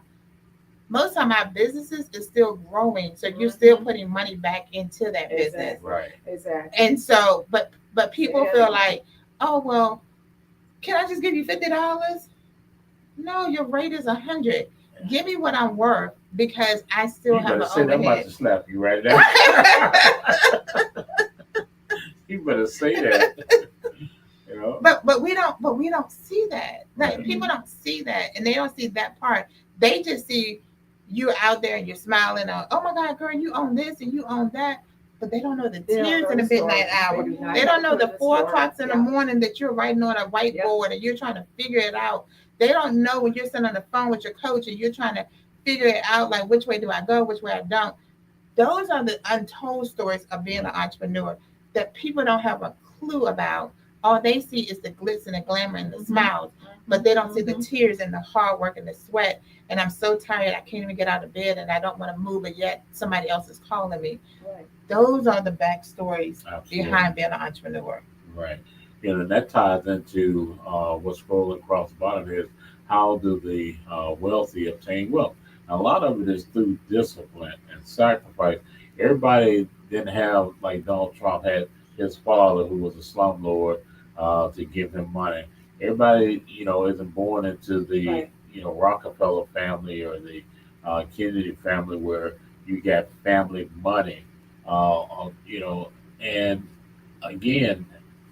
most of my businesses is still growing. So you're still putting money back into that business. Right. Exactly. And so, but people feel like, oh, well, can I just give you $50? No, your rate is 100. Give me what I'm worth, because I still have an I'm about overhead. to slap you right now. You better say that. You know? But we don't see that. Like, people don't see that, and they don't see that part. They just see you out there and you're smiling. Oh my God, girl, you own this and you own that. but they don't know the They don't tears know in the the midnight story. hour. They do not They know don't know the the 4 story. o'clocks in the Yeah. morning that you're writing on a whiteboard and you're trying to figure it out. They don't know when you're sitting on the phone with your coach and you're trying to figure it out, like which way do I go, which way I don't. Those are the untold stories of being an entrepreneur that people don't have a clue about. All they see is the glitz and the glamour and the smiles, but they don't see the tears and the hard work and the sweat. And I'm so tired, I can't even get out of bed and I don't want to move, but yet somebody else is calling me. Right. Those are the backstories Absolutely. behind being an entrepreneur. Right. And that ties into what's scrolling across the bottom is how do the wealthy obtain wealth? And a lot of it is through discipline and sacrifice. Everybody didn't have, like Donald Trump had his father, who was a slumlord, to give him money. Everybody, isn't born into the, Right. Rockefeller family or the Kennedy family where you got family money, and again,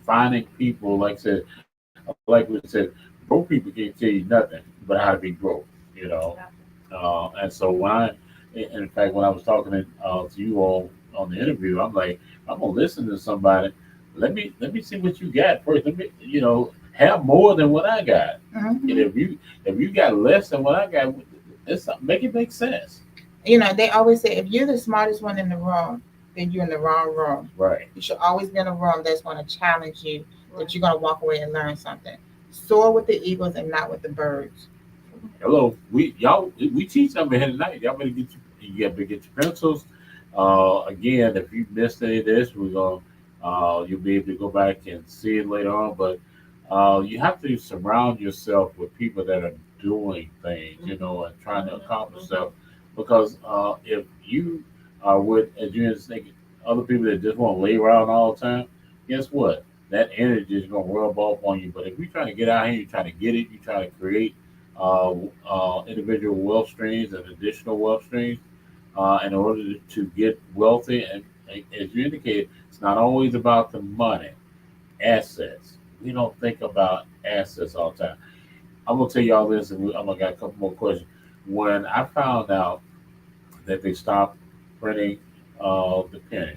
finding people, like we said, broke people can't tell you nothing but how to be broke. And so in fact, when I was talking to you all on the interview, I'm like, I'm gonna listen to somebody. Let me see what you got first. Let me, have more than what I got. And Mhm. if you got less than what I got, make it make sense. They always say if you're the smartest one in the room, then you're in the wrong room. Right. You should always be in a room that's going to challenge you, Right. that you're going to walk away and learn something. Soar with the eagles and not with the birds. Hello, we teach them here tonight. Y'all better get your pencils. Again, if you missed any of this, we're gonna you'll be able to go back and see it later on. But you have to surround yourself with people that are doing things, and trying to accomplish stuff. Because if you are with, as you think, other people that just want to lay around all the time, guess what? That energy is going to rub off on you. But if you're trying to get out here, you're trying to get it, you're trying to create individual wealth streams and additional wealth streams in order to get wealthy. And as you indicated, it's not always about the money, assets. We don't think about assets all the time. I'm gonna tell y'all this, and I'm gonna got a couple more questions. When I found out that they stopped printing the penny,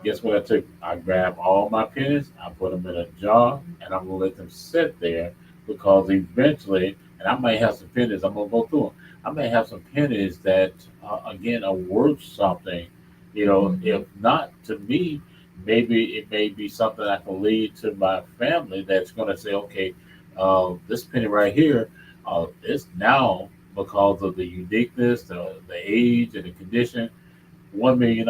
guess what I took? I grabbed all my pennies, I put them in a jar, and I'm gonna let them sit there because eventually, and I may have some pennies, I'm gonna go through them. I may have some pennies that, again, are worth something. If not to me, maybe it may be something I can lead to my family that's gonna say, okay, this penny right here, is now because of the uniqueness, the age, and the condition, $1 million.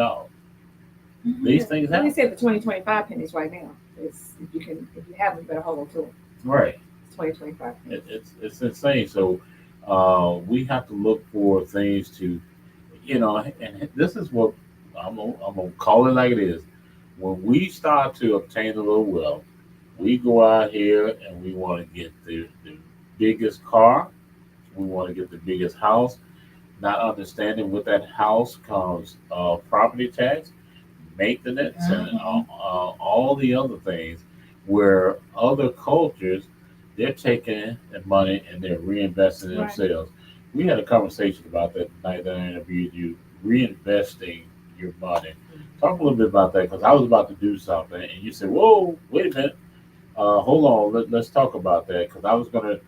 These things Let me happen. say the 2025 pennies right now. If you have them, you better hold on to them. Right. It's 2025 pennies. It's insane. So we have to look for things to, and this is what I'm gonna call it like it is. When we start to obtain a little wealth, we go out here and we want to get the biggest car, we want to get the biggest house, not understanding with that house comes property tax, maintenance, and all the other things. Where other cultures, they're taking the money and they're reinvesting in Right. themselves. We had a conversation about that the night that I interviewed you, reinvesting your money. Talk a little bit about that because I was about to do something and you said, "Whoa, wait a minute, hold on, let's talk about that." Because I was gonna,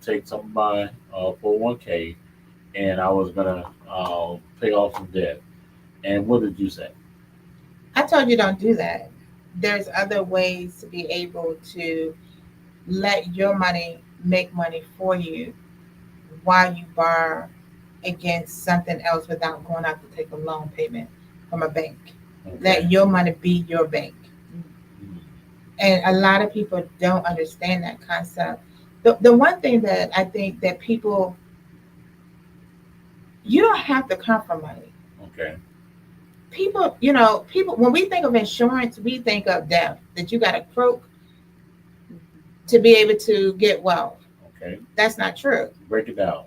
take some of my 401k and I was gonna pay off some debt. And what did you say? I told you don't do that. There's other ways to be able to let your money make money for you while you borrow against something else without going out to take a loan payment from a bank. Okay. Let your money be your bank. Mhm. And a lot of people don't understand that concept. The one thing that I think that people, you don't have to come from money. Okay. People, when we think of insurance, we think of death, that you got to croak to be able to get wealth. Okay. That's not true. Break it down.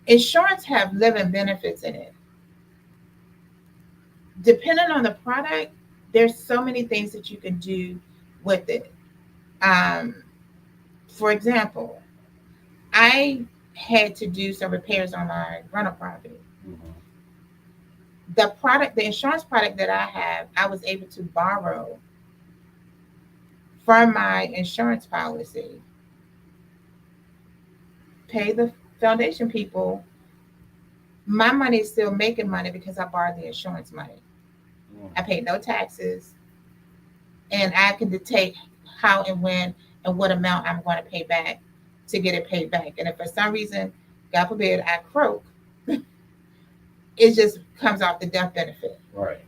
Insurance have living benefits in it. Depending on the product, there's so many things that you can do with it. Um, for example, I had to do some repairs on my rental property. Mhm. the insurance product that I have, I was able to borrow from my insurance policy, pay the foundation people. My money is still making money because I borrowed the insurance money. I paid no taxes, and I can dictate how and when and what amount I'm going to pay back to get it paid back. And if for some reason, God forbid, I croak, it just comes off the death benefit. Right.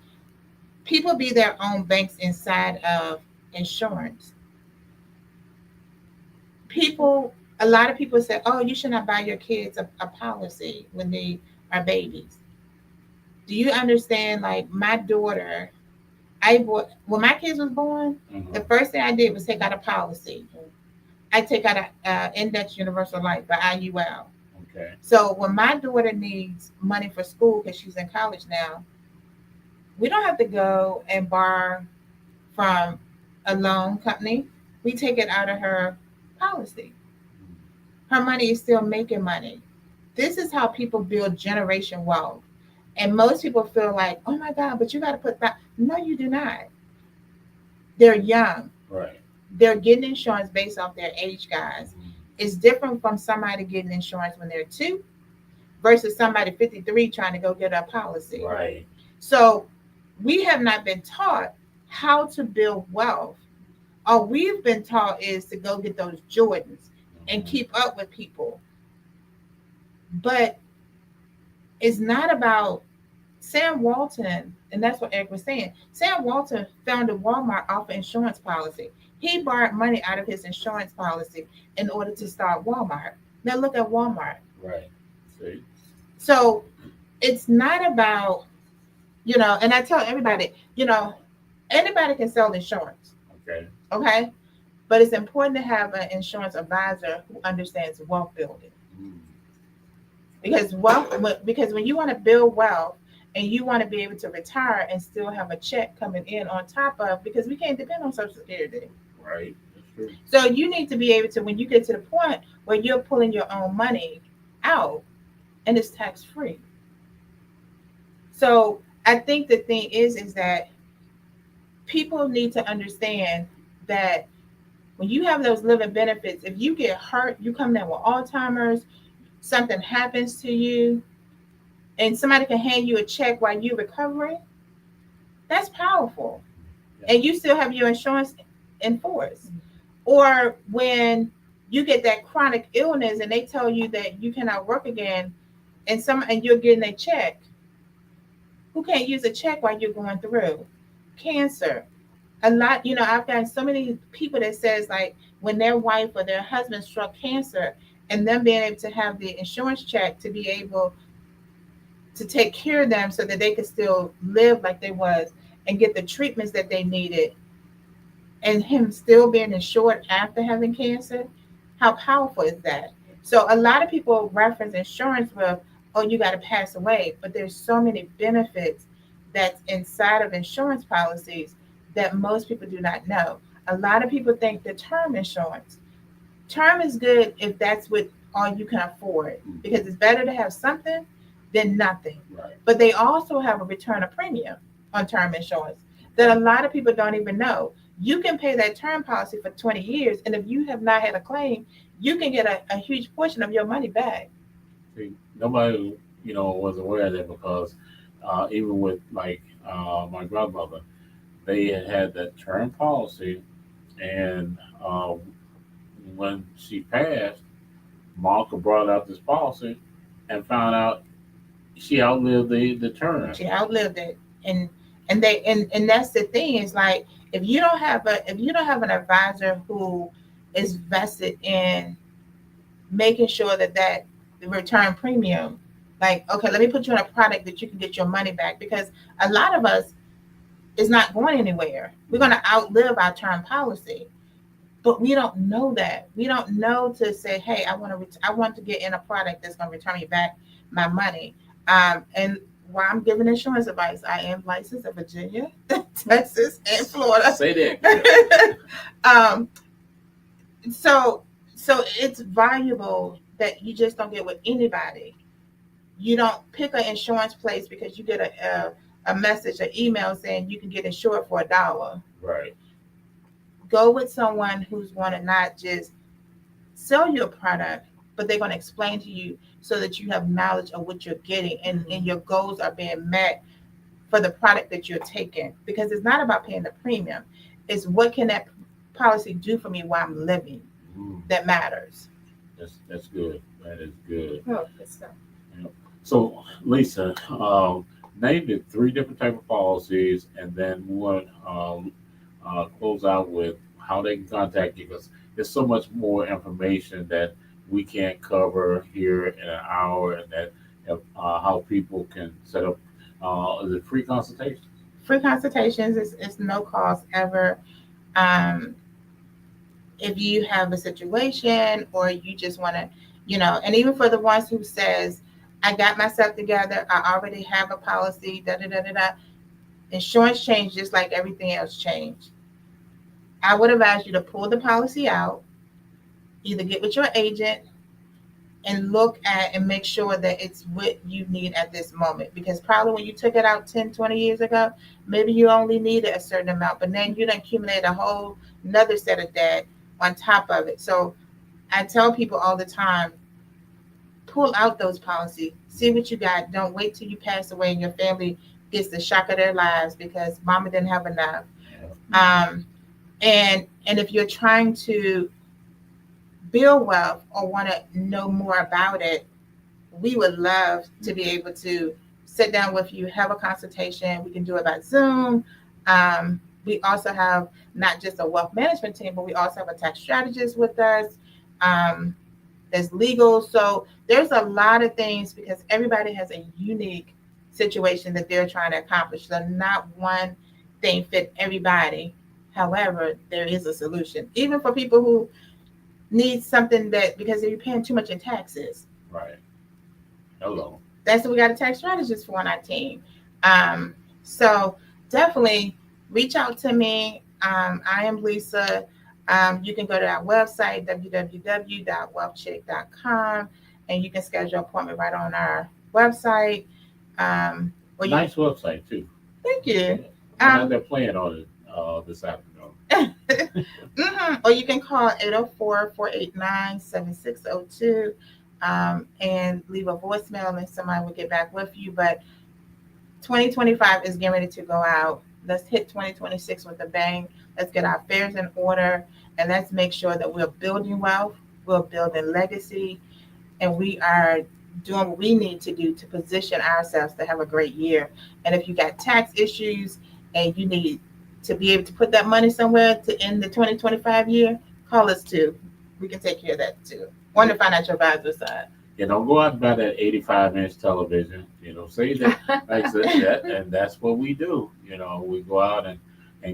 People be their own banks inside of insurance. A lot of people say, oh, you should not buy your kids a policy when they are babies. Do you understand? Like my daughter, when my kids was born, the first thing I did was take out a policy. I take out a Index Universal Life, the IUL. Okay. So when my daughter needs money for school because she's in college now, we don't have to go and borrow from a loan company. We take it out of her policy. Her money is still making money. This is how people build generation wealth. And most people feel like, oh my God, but you got to put that. No, you do not. They're young. Right. They're getting insurance based off their age, guys. It's different from somebody getting insurance when they're 2 versus somebody 53 trying to go get a policy. Right. So we have not been taught how to build wealth. All we've been taught is to go get those Jordans and keep up with people. But it's not about Sam Walton, and that's what Eric was saying. Sam Walton founded Walmart off an insurance policy. He borrowed money out of his insurance policy in order to start Walmart. Now look at Walmart. Right. See? So it's not about, and I tell everybody, anybody can sell insurance. Okay. Okay. But it's important to have an insurance advisor who understands wealth building. Because when you want to build wealth and you want to be able to retire and still have a check coming in on top of, because we can't depend on Social Security. Right. That's true. So you need to be able to, when you get to the point where you're pulling your own money out and it's tax free. So I think the thing is that people need to understand that when you have those living benefits, if you get hurt, you come down with Alzheimer's, something happens to you, and somebody can hand you a check while you're recovering, that's powerful. Yeah. And you still have your insurance in force. Or when you get that chronic illness and they tell you that you cannot work again, and you're getting a check. Who can't use a check while you're going through cancer? A lot, I've gotten so many people that says like when their wife or their husband struck cancer and them being able to have the insurance check to be able to take care of them so that they could still live like they was and get the treatments that they needed, and him still being insured after having cancer, how powerful is that? So a lot of people reference insurance with, oh, you got to pass away, but there's so many benefits that's inside of insurance policies that most people do not know. A lot of people think the term insurance. Term is good if that's what all you can afford, because it's better to have something than nothing. Right. But they also have a return of premium on term insurance that a lot of people don't even know. You can pay that term policy for 20 years, and if you have not had a claim, you can get a huge portion of your money back. See, nobody, was aware of that because even with like my grandmother, they had that term policy, and when she passed, my uncle brought out this policy and found out she outlived the term. She outlived it, and that's the thing is like if you don't have an advisor who is vested in making sure that the return premium, like, okay, let me put you in a product that you can get your money back, because a lot of us is not going anywhere. We're going to outlive our term policy, but we don't know that. We don't know to say, hey, I want to get in a product that's going to return me back my money. And while I'm giving insurance advice, I am licensed in Virginia, Texas, and Florida. Say that. So it's valuable that you just don't get with anybody. You don't pick an insurance place because you get a message, an email saying you can get insured for $1. Right. Go with someone who's going to not just sell you a product, but they're going to explain to you so that you have knowledge of what you're getting and your goals are being met for the product that you're taking. Because it's not about paying the premium. It's what can that policy do for me while I'm living that matters. That's good. That is good. Oh, good stuff. So, Lisa, name the three different type of policies, and then we want close out with how they can contact you because there's so much more information that we can't cover here in an hour, and that how people can set up the free consultation. Free consultations is no cost ever. Um, if you have a situation or you just want to, and even for the ones who says, I got myself together, I already have a policy, da da da da da. Insurance changed just like everything else changed. I would advise you to pull the policy out, either get with your agent and look at and make sure that it's what you need at this moment. Because probably when you took it out 10, 20 years ago, maybe you only needed a certain amount, but then you done accumulate a whole another set of debt on top of it. So I tell people all the time, pull out those policies, see what you got. Don't wait till you pass away and your family gets the shock of their lives because mama didn't have enough. And if you're trying to build wealth or want to know more about it, we would love to be able to sit down with you, have a consultation. We can do it by Zoom. We also have not just a wealth management team, but we also have a tax strategist with us. There's legal. So there's a lot of things because everybody has a unique situation that they're trying to accomplish. So not one thing fit everybody. However, there is a solution, even for people who need something that because they're paying too much in taxes. Right. Hello. That's what we got a tax strategist for on our team. So definitely reach out to me. I am Lisa. You can go to our website, www.wealthchick.com, and you can schedule an appointment right on our website. Nice website too. Thank you. They're playing on it this afternoon. Or you can call 804-489-7602 and leave a voicemail and somebody will get back with you. But 2025 is getting ready to go out. Let's hit 2026 with a bang. Let's get our affairs in order and let's make sure that we're building wealth, we're building legacy, and we are doing what we need to do to position ourselves to have a great year. And if you got tax issues and you need to be able to put that money somewhere to end the 2025 year, call us too. We can take care of that too. On the financial advisor side. Don't go out and buy that 85-inch television. Say that, like that, and that's what we do. We go out and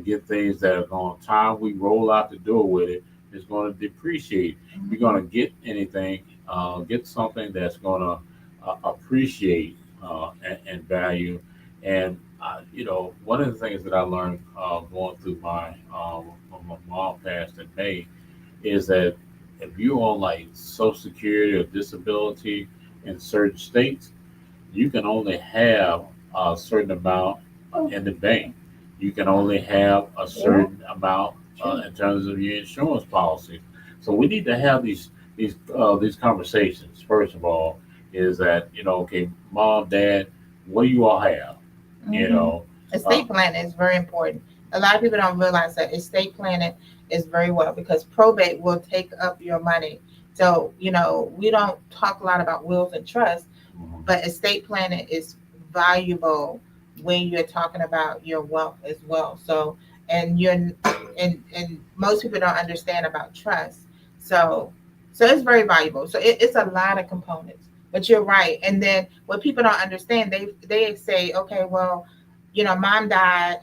get things that are going. Time we roll out the door with it, it's going to depreciate. We're going to get anything, get something that's going to appreciate and value. And one of the things that I learned going through my when my mom passed in May is that if you're on like Social Security or disability in certain states, you can only have a certain amount in the bank. You can only have a certain amount in terms of your insurance policies. So we need to have these conversations. First of all, is that okay, mom, dad, what do you all have? Estate planning is very important. A lot of people don't realize that estate planning is very well because probate will take up your money. So, we don't talk a lot about wills and trusts, but estate planning is valuable when you're talking about your wealth as well. So, and most people don't understand about trust. So it's very valuable. So it's a lot of components, but you're right. And then what people don't understand, they say, okay, well, mom died,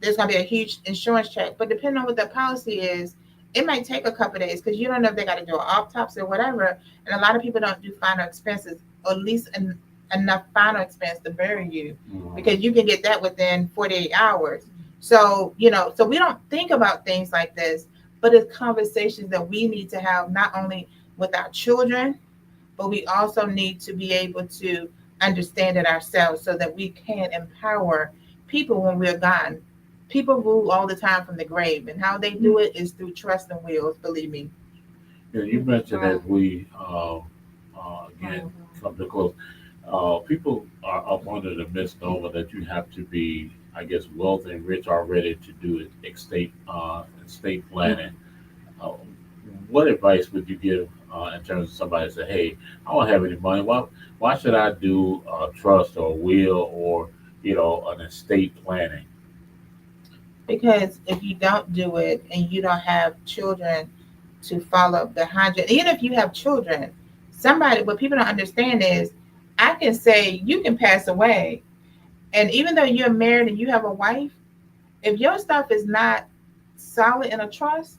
there's going to be a huge insurance check. But depending on what the policy is, it might take a couple of days because you don't know if they got to do an autopsy or whatever. And a lot of people don't do final expenses, or at least enough final expense to bury you, because you can get that within 48 hours. So, so we don't think about things like this, but it's conversations that we need to have not only with our children, but we also need to be able to understand it ourselves so that we can empower people when we're gone. People rule all the time from the grave, and how they do it is through trust and wills, believe me. You mentioned Right. as we again come to close, people are up under the misnomer that you have to be, I guess, wealthy and rich already to do estate planning. Uh, what advice would you give in terms of somebody say, "Hey, I don't have any money. Why should I do a trust or a will or an estate planning?" Because if you don't do it and you don't have children to follow behind you, even if you have children, what people don't understand is I can say you can pass away. And even though you're married and you have a wife, if your stuff is not solid in a trust,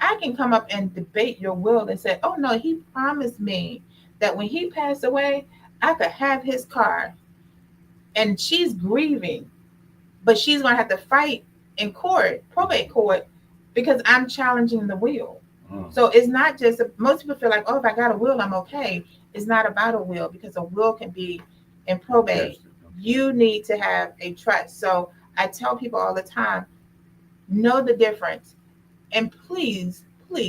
I can come up and debate your will and say, oh no, he promised me that when he passed away, I could have his car. And she's grieving, but she's going to have to fight in court, probate court, because I'm challenging the will. So it's not just, most people feel like, oh, if I got a will, I'm okay. It's not about a will, because a will can be in probate. You need to have a trust. So I tell people all the time, know the difference. And please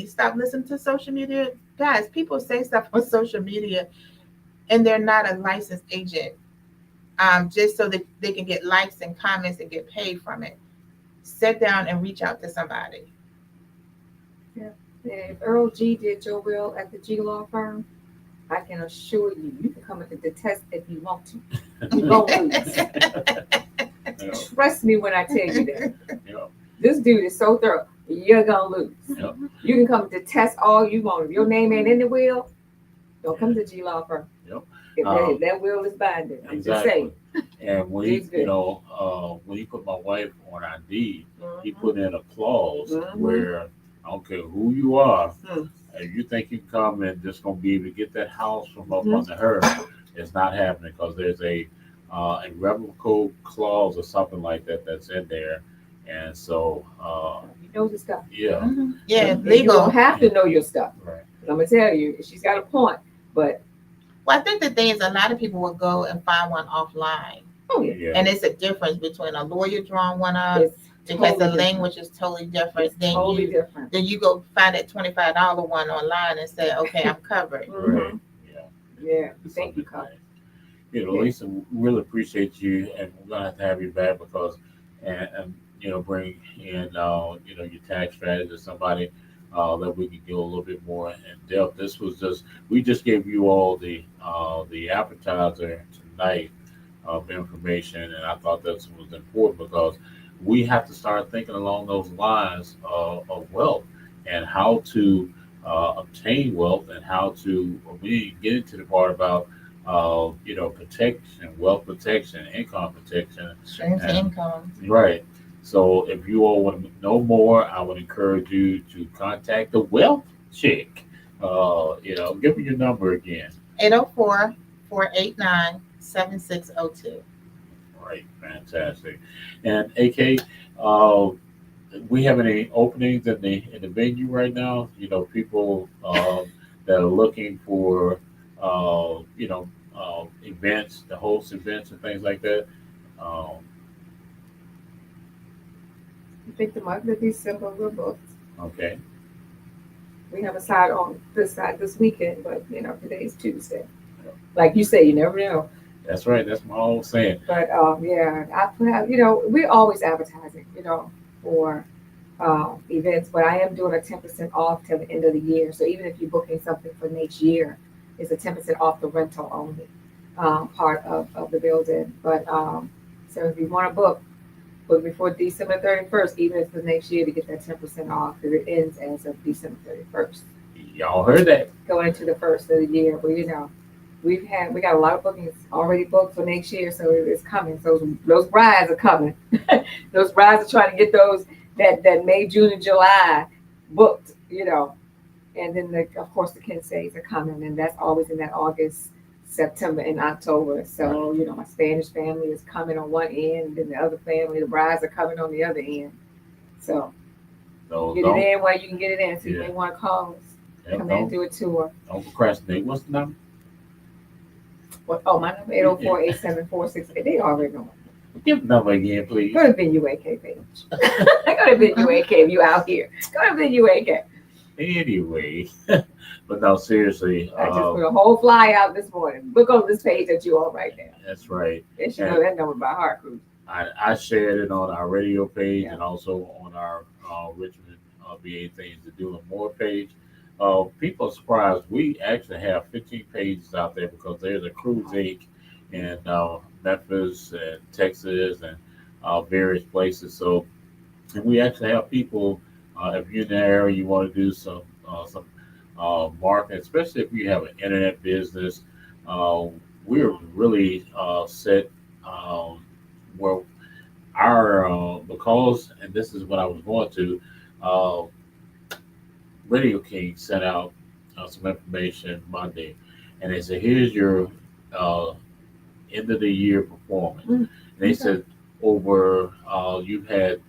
stop listening to social media. Guys, people say stuff on social media and they're not a licensed agent, just so that they can get likes and comments and get paid from it. Sit down and reach out to somebody. Yeah. If Earl G did your will at the G Law firm, I can assure you, you can come into the test if you want to. You won't lose. Trust me when I tell you that. This dude is so thorough. You're gonna lose. You can come to test all you want. If your name ain't in the will, don't come to G Law firm. If that will is binding. I'm just saying. And when when he put my wife on our deed, he put in a clause where I don't care who you are, if you think you come and just gonna be able to get that house from up under her, it's not happening, because there's a irrevocable clause or something like that that's in there. And so you know the stuff. Yeah, legal. You legal. don't have to know your stuff. Right. I'm gonna tell you, she's got a point, but well, I think the thing is, a lot of people will go and find one offline. oh yeah. And it's a difference between a lawyer drawing one up, It's because totally the language is totally different. It's totally different. Then you go find that $25 one online and say, okay, I'm covered. Right. Yeah. Thank you, Carl. Lisa, really appreciate you, and we're gonna have you back because and bring in your tax strategy to somebody that we can go a little bit more in depth. We just gave you all the appetizer tonight of information, and I thought that was important because we have to start thinking along those lines of wealth and how to obtain wealth, and how to we get into the part about protection, wealth protection, income protection, Streams of income. Right. So if you all want to know more, I would encourage you to contact the Wealth Chick. Give me your number again. 804-489-7602. Right, fantastic. And AK, we have any openings in the venue right now? People that are looking for events, to host events and things like that. I think the month of December we're booked. Okay. We have a side on this side this weekend, but today's Tuesday. Like you say, you never know. That's right. That's my old saying. But I plan. We're always advertising. For events, but I am doing a 10% off till the end of the year. So even if you're booking something for next year, it's a 10% off the rental only part of the building. But so if you want to book before December 31st, even if it's next year, to get that 10% off, because it ends as of December 31st. Y'all heard that? Going into the first of the year, but we got a lot of bookings already booked for next year, so it's coming. So those brides are coming. Those brides are trying to get those that May, June, and July booked, and then of course the Kinseys are coming, and that's always in that August, September, and October. So my Spanish family is coming on one end, and then the other family, the brides are coming on the other end. So get it in while you can get it in. So you may want to call us, come in and do a tour. Don't procrastinate. What's the number? Well, oh, my number 804-874-6. They already know. Give the number again, please. Go to Venue AK page. Go to Venue AK if you out here. Go to Venue AK. Anyway, but no, seriously, I just put a whole fly out this morning. Look on this page that you on right now. that's right. They should know that number by heart, Cruz. I shared it on our radio page Yeah. and also on our Richmond VA Things to Do and More page. People are surprised. We actually have 15 pages out there because there's a cruise ache in Memphis and Texas and various places. So, and we actually have people, if you're in the area, you want to do some marketing, especially if you have an internet business. We're really set where our because, and this is what I was going to. Radio King sent out some information Monday, and they said, "Here's your end of the year performance." And they said over you've had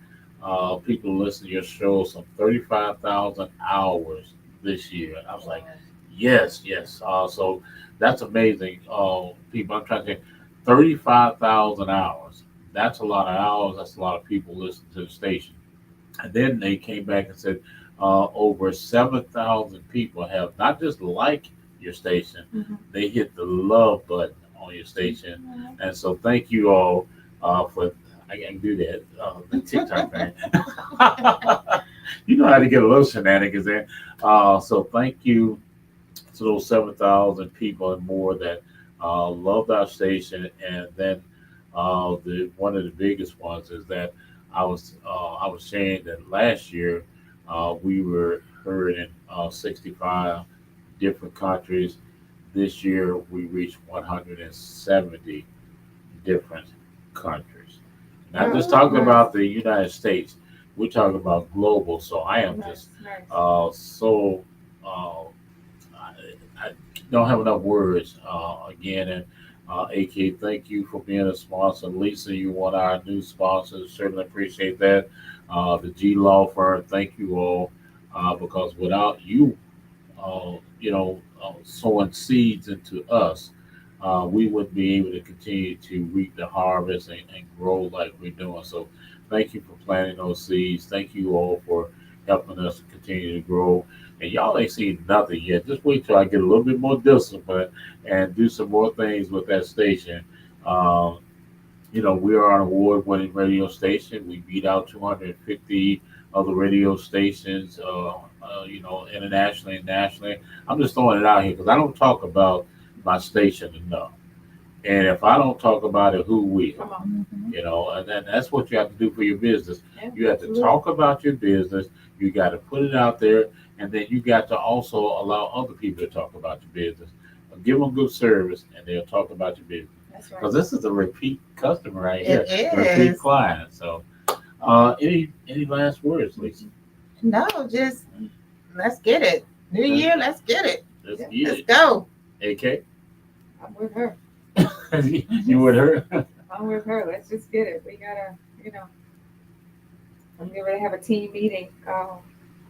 people listen to your show some 35,000 hours this year. And I was like, yes, yes. So that's amazing. People, I'm trying to say 35,000 hours. That's a lot of hours. That's a lot of people listening to the station. And then they came back and said over 7,000 people have not just liked your station, they hit the love button on your station. And so thank you all for, I can do that, the TikTok thing. You know how to get a little shenanigans in. So thank you to those 7,000 people and more that loved our station. And then one of the biggest ones is that I was saying that last year we were heard in 65 different countries. This year we reached 170 different countries. Not just talking about the United States, we're talking about global. So I am just so I don't have enough words again. And AK, thank you for being a sponsor. Lisa, you one of our new sponsors. Certainly appreciate that. The G Law Firm, thank you all because without you, sowing seeds into us, we wouldn't be able to continue to reap the harvest and grow like we're doing. So thank you for planting those seeds. Thank you all for helping us continue to grow. And y'all ain't seen nothing yet. Just wait till I get a little bit more discipline and do some more things with that station. We are an award-winning radio station. We beat out 250 other radio stations, internationally and nationally. I'm just throwing it out here because I don't talk about my station enough. And if I don't talk about it, who will? Come on. And then that's what you have to do for your business. Yeah, You have to talk about your business. You got to put it out there. And then you got to also allow other people to talk about your business. Give them good service and they'll talk about your business. That's right. Because this is a repeat customer right here. It Repeat is. client. So any last words, Lisa? No, just let's get it. New year, let's get it. Let's Yeah. get Let's it. go. AK? I'm with her. You with her? I'm with her. Let's just get it. We gotta, I'm getting ready to have a team meeting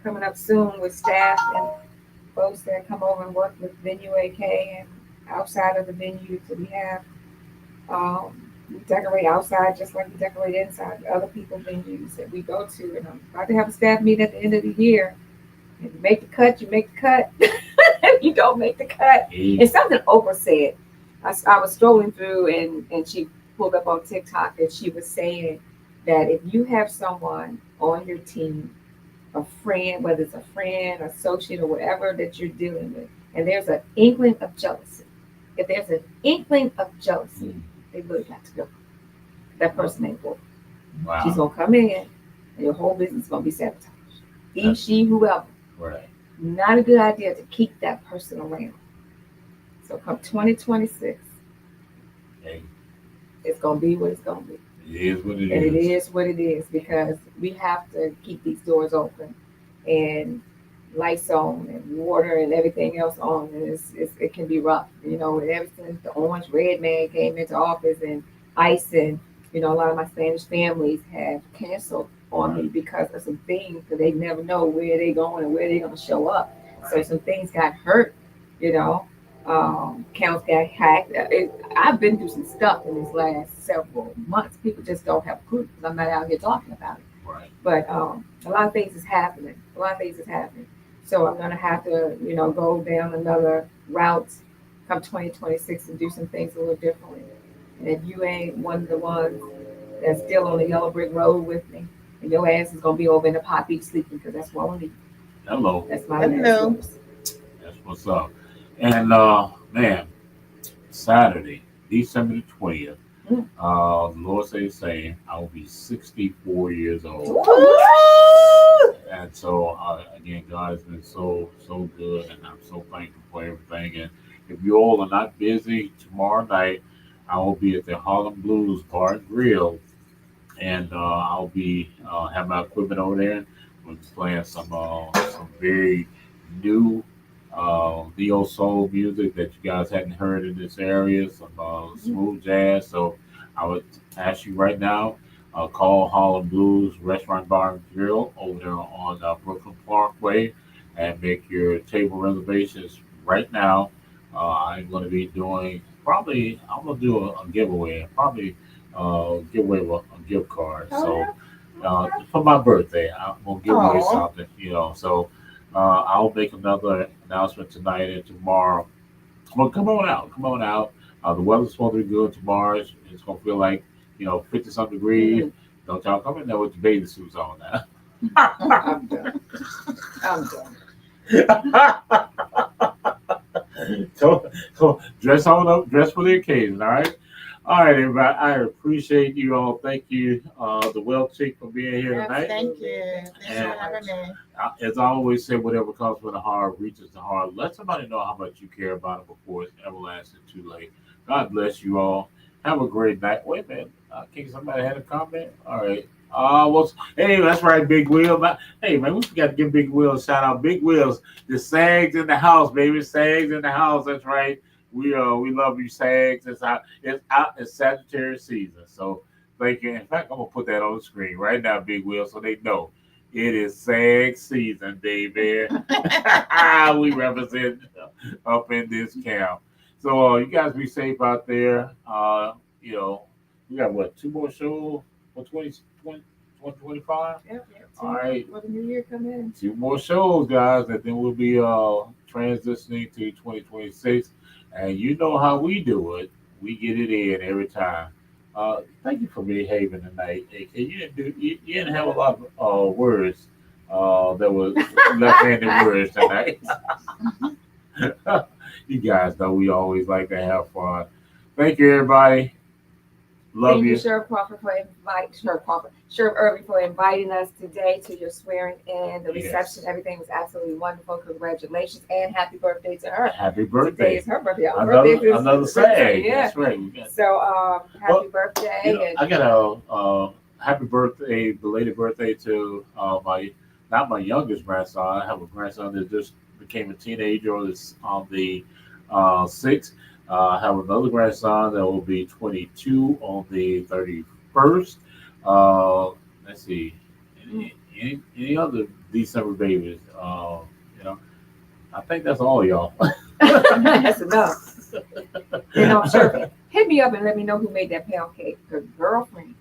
coming up soon with staff and folks that come over and work with Venue AK and outside of the venue. So we have, we decorate outside just like we decorate inside other people's venues that we go to. And I'm about to have a staff meeting at the end of the year. If you make the cut, you make the cut. If you don't make the cut. It's something Oprah said. I was strolling through and she pulled up on TikTok and she was saying that if you have someone on your team, a friend, whether it's a friend, associate, or whatever that you're dealing with, and there's an inkling of jealousy. If there's an inkling of jealousy, they really got to go. That person ain't for you. Wow. She's gonna come in and your whole business is gonna be sabotaged. He, she, whoever. Right. Not a good idea to keep that person around. So come 2026, Hey, it's gonna be what it's gonna be. it is what it And it is. is what it is because we have to keep these doors open and lights on and water and everything else on. And it can be rough, and ever since the orange red man came into office and ICE and, a lot of my Spanish families have canceled on me because of some things that they never know where they're going and where they're going to show up. So some things got hurt, Accounts got hacked. I've been through some stuff in these last several months. People just don't have a clue because I'm not out here talking about it. Right. But a lot of things is happening. A lot of things is happening. So I'm gonna have to, go down another route come 2026 and do some things a little differently. And if you ain't one of the ones that's still on the yellow brick road with me, and your ass is gonna be over in the pot beach sleeping because that's what I need. Hello. That's my last Hello. words. That's what's up. And man, Saturday, December the 20th, Mm. the Lord say the same, I will be 64 years old. Woo! And so again, God has been so good, and I'm so thankful for everything. And if you all are not busy tomorrow night, I will be at the Harlem Blues Bar and Grill, and I'll be have my equipment over there. We'll be playing some very new neo soul music that you guys hadn't heard in this area, some smooth jazz. So I would ask you right now, call Harlem Blues Restaurant Bar and Grill over there on Brooklyn Parkway and make your table reservations right now. I'm going to be doing probably, I'm going to do a giveaway, probably give away a gift card. Oh, So yeah. Okay. for my birthday, I'm going to give away Aw. something, So I'll make another announcement tonight and tomorrow. Well, come on out. Come on out. The weather's supposed to be good tomorrow. It's going to feel like, 50 some degrees. Mhm. Don't y'all come in there with your bathing suits on now. I'm done. I'm done. So dress on up, dress for the occasion, all right? All right, everybody. I appreciate you all. Thank you, the well chick, for being here tonight. Thank you. Thanks And- for having me. As I always say, whatever comes from the heart reaches the heart. Let somebody know how much you care about them before it's everlasting too late. God bless you all. Have a great night. Wait a minute. I think somebody had a comment. All right. Hey, that's right, Big Wheel. Hey, man, we forgot to give Big Wheel a shout out. Big Wheels, the Sags in the house, baby. Sags in the house. That's right. We love you, Sags. It's Sagittarius season. So thank you. In fact, I'm gonna put that on the screen right now, Big Wheel, so they know. It is SAG season, baby. We represent up in this camp. So you guys be safe out there. We got what, two more shows for 2025? Yep, yep. All right. For the new year come in. Two more shows, guys, and then we'll be transitioning to 2026. And you know how we do it. We get it in every time. Thank you for behaving tonight. AK. You didn't have a lot of words that were left-handed words tonight. You guys know we always like to have fun. Thank you, everybody. Love Thank you. you, Sheriff Crawford, Sheriff Irving, for inviting us today to your swearing in. The reception, Yes. everything was absolutely wonderful. Congratulations and happy birthday to her. Happy Today birthday. is her birthday. Our birthday is Another Thursday, SAG. yeah. That's right. We got- So happy Well, birthday. I got a happy birthday, belated birthday to not my youngest grandson. I have a grandson that just became a teenager on the 6th. I have another grandson that will be 22 on the 31st. Let's see, any other December babies? I think that's all, y'all. That's enough. Sheriff, hit me up and let me know who made that pound cake. Because girlfriend,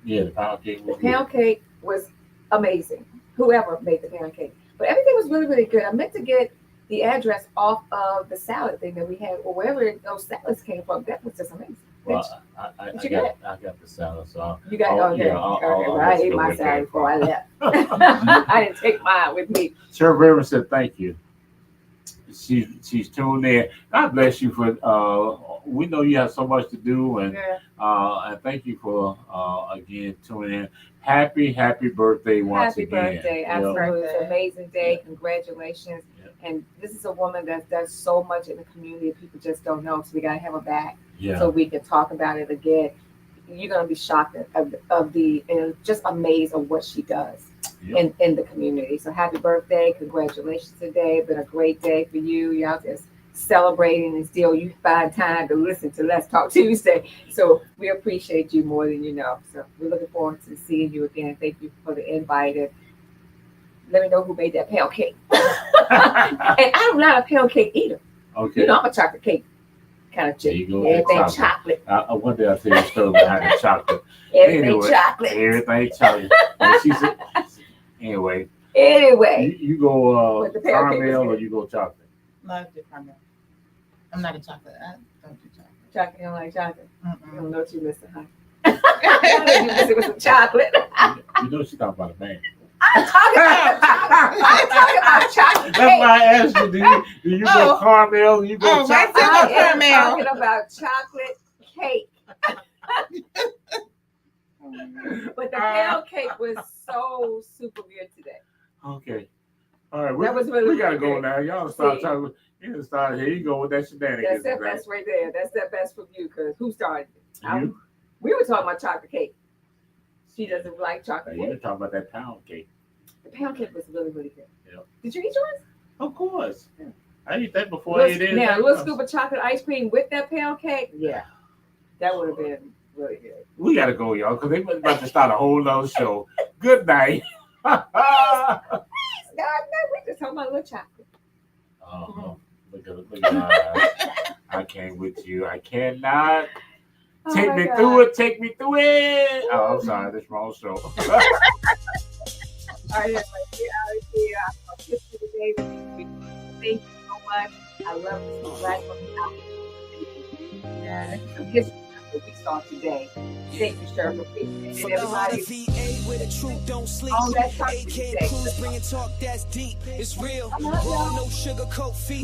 Yeah, the pound cake the was good. pound cake was amazing. Whoever made the pound cake. But everything was really, really good. I meant to get the address off of the salad thing that we had, or wherever those salads came from. That was just amazing. Well, I Did you get got the salad, so You got okay. yeah, Okay, I'll well, I let you ate know my where it salad came before I from. left. I didn't take mine with me. Sheriff Rivers said thank you. She's tuned in. God bless you for. We know you have so much to do, and Yeah. and thank you for again tuning in. Happy birthday once Happy again. birthday. You know? Absolutely. It's an Birthday. amazing day. Congratulations. Yeah. And this is a woman that does so much in the community. People just don't know. So we got to have her back Yeah. so we can talk about it again. You're going to be shocked of the, and just amazed of what she does Yep. in the community. So happy birthday. Congratulations today. It's been a great day for you. Y'all just celebrating and still you find time to listen to Let's Talk Tuesday. So we appreciate you more than you know. So we're looking forward to seeing you again. Thank you for the invite. And let me know who made that pound cake. And I'm not a pound cake eater. Okay. You know, I'm a chocolate cake kind of There chick. you go. Everything chocolate. One day I'll tell you a story behind the chocolate. Everything Anyway, chocolate. Everything chocolate. And she said, anyway, Anyway. you go But the pound cake was caramel or good. you go chocolate? Love the caramel. I'm not a chocolate. I don't do chocolate. Chocolate, you don't like chocolate. You Mm-mm. don't know what you missing, huh? I know you missing with some chocolate. You know she's talking about a man. I'm talking about chocolate That's cake. why I asked you, do you go Oh. caramel? You go Oh, my chocolate? sister- I am Caramel. talking about chocolate cake. But the pound cake was so super good today. Okay. All right. That was really we got to go good. now. Y'all start See. talking. You can start. Here you go with that shenanigans. That's that best right there. That's that best from you, because who started it? You? We were talking about chocolate cake. She doesn't like chocolate You cake. were talking about that pound cake. The pound cake was really, really good. Yep. Did you eat yours? Of course. I eat that before I ate anything Now, a little else. scoop of chocolate ice cream with that pound cake. Yeah, that would have been really good. We got to go, y'all, because they about to start a whole nother show. Good night. God, no, we just talking about a little chocolate. Uh-huh. Look at my eyes. I can't with you. I cannot. Oh Take my me God. through it. Take me through it. Oh, I'm sorry. This wrong show. All right, everybody, we're out of here. I'm going to kiss you today. Thank you so much. I love this black woman. Yeah. Some history that we saw today. Thank you, sir, for being here. From And the heart of everybody, VA where the truth don't sleep. on that talk AK today. crews bringing talk that's deep. It's real. I love y'all. Raw, no sugar coat feast.